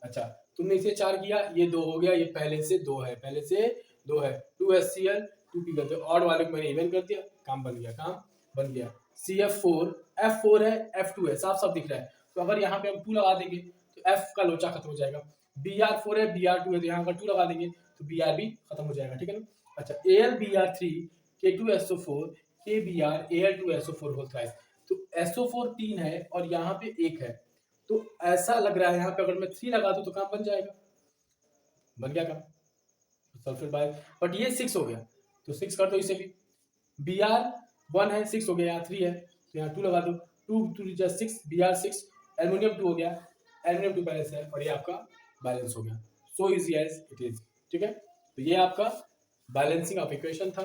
अच्छा, तुमने इसे 4 किया, ये 2 हो गया, ये पहले से 2 है, पहले से 2 है, 2HCl 2p कर दिया, ऑड वाले को मैंने इवन कर दिया, काम बन गया, काम बन गया। CF4 F4 है F2 है, साफ साफ दिख रहा है। तो अगर यहाँ पे हम 2 लगा देंगे तो F का लोचा खत्म हो जाएगा। BR4 है BR2 है, तो यहाँ का 2 लगा देंगे तो BR भी खत्म हो जाएगा, ठीक है ना। अच्छा, AlBr3 K2SO4 KBr Al2SO4 होता है। तो SO4 3 है और यहाँ पे 1 है, तो ऐसा लग रहा है यहाँ पे अगर मैं 3 लगा दूं तो काम बन जाएगा, बन गया काम सल्फेट बाय। बट ये 6 हो गया, तो 6 कर दो इसे भी। Br1 है, 6 हो गया, यहाँ 3 है तो यहाँ 2 लगा दो, 2 2 6, Br6, एल्युमिनियम 2 हो गया, एल्युमिनियम 2 बैलेंस है और ये आपका बैलेंस हो गया। So easy as it is, ठीक है। तो ये आपका बैलेंसिंग ऑफ इक्वेशन था।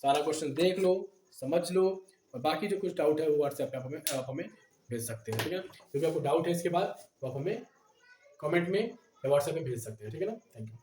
सारा क्वेश्चन देख लो, समझ लो, और बाकी जो कुछ डाउट है वो व्हाट्सएप पे आप हमें भेज सकते हैं, ठीक है। क्योंकि आपको डाउट है इसके बाद तो आप हमें कमेंट में या व्हाट्सएप पे भेज सकते हैं, ठीक है ना। Thank you.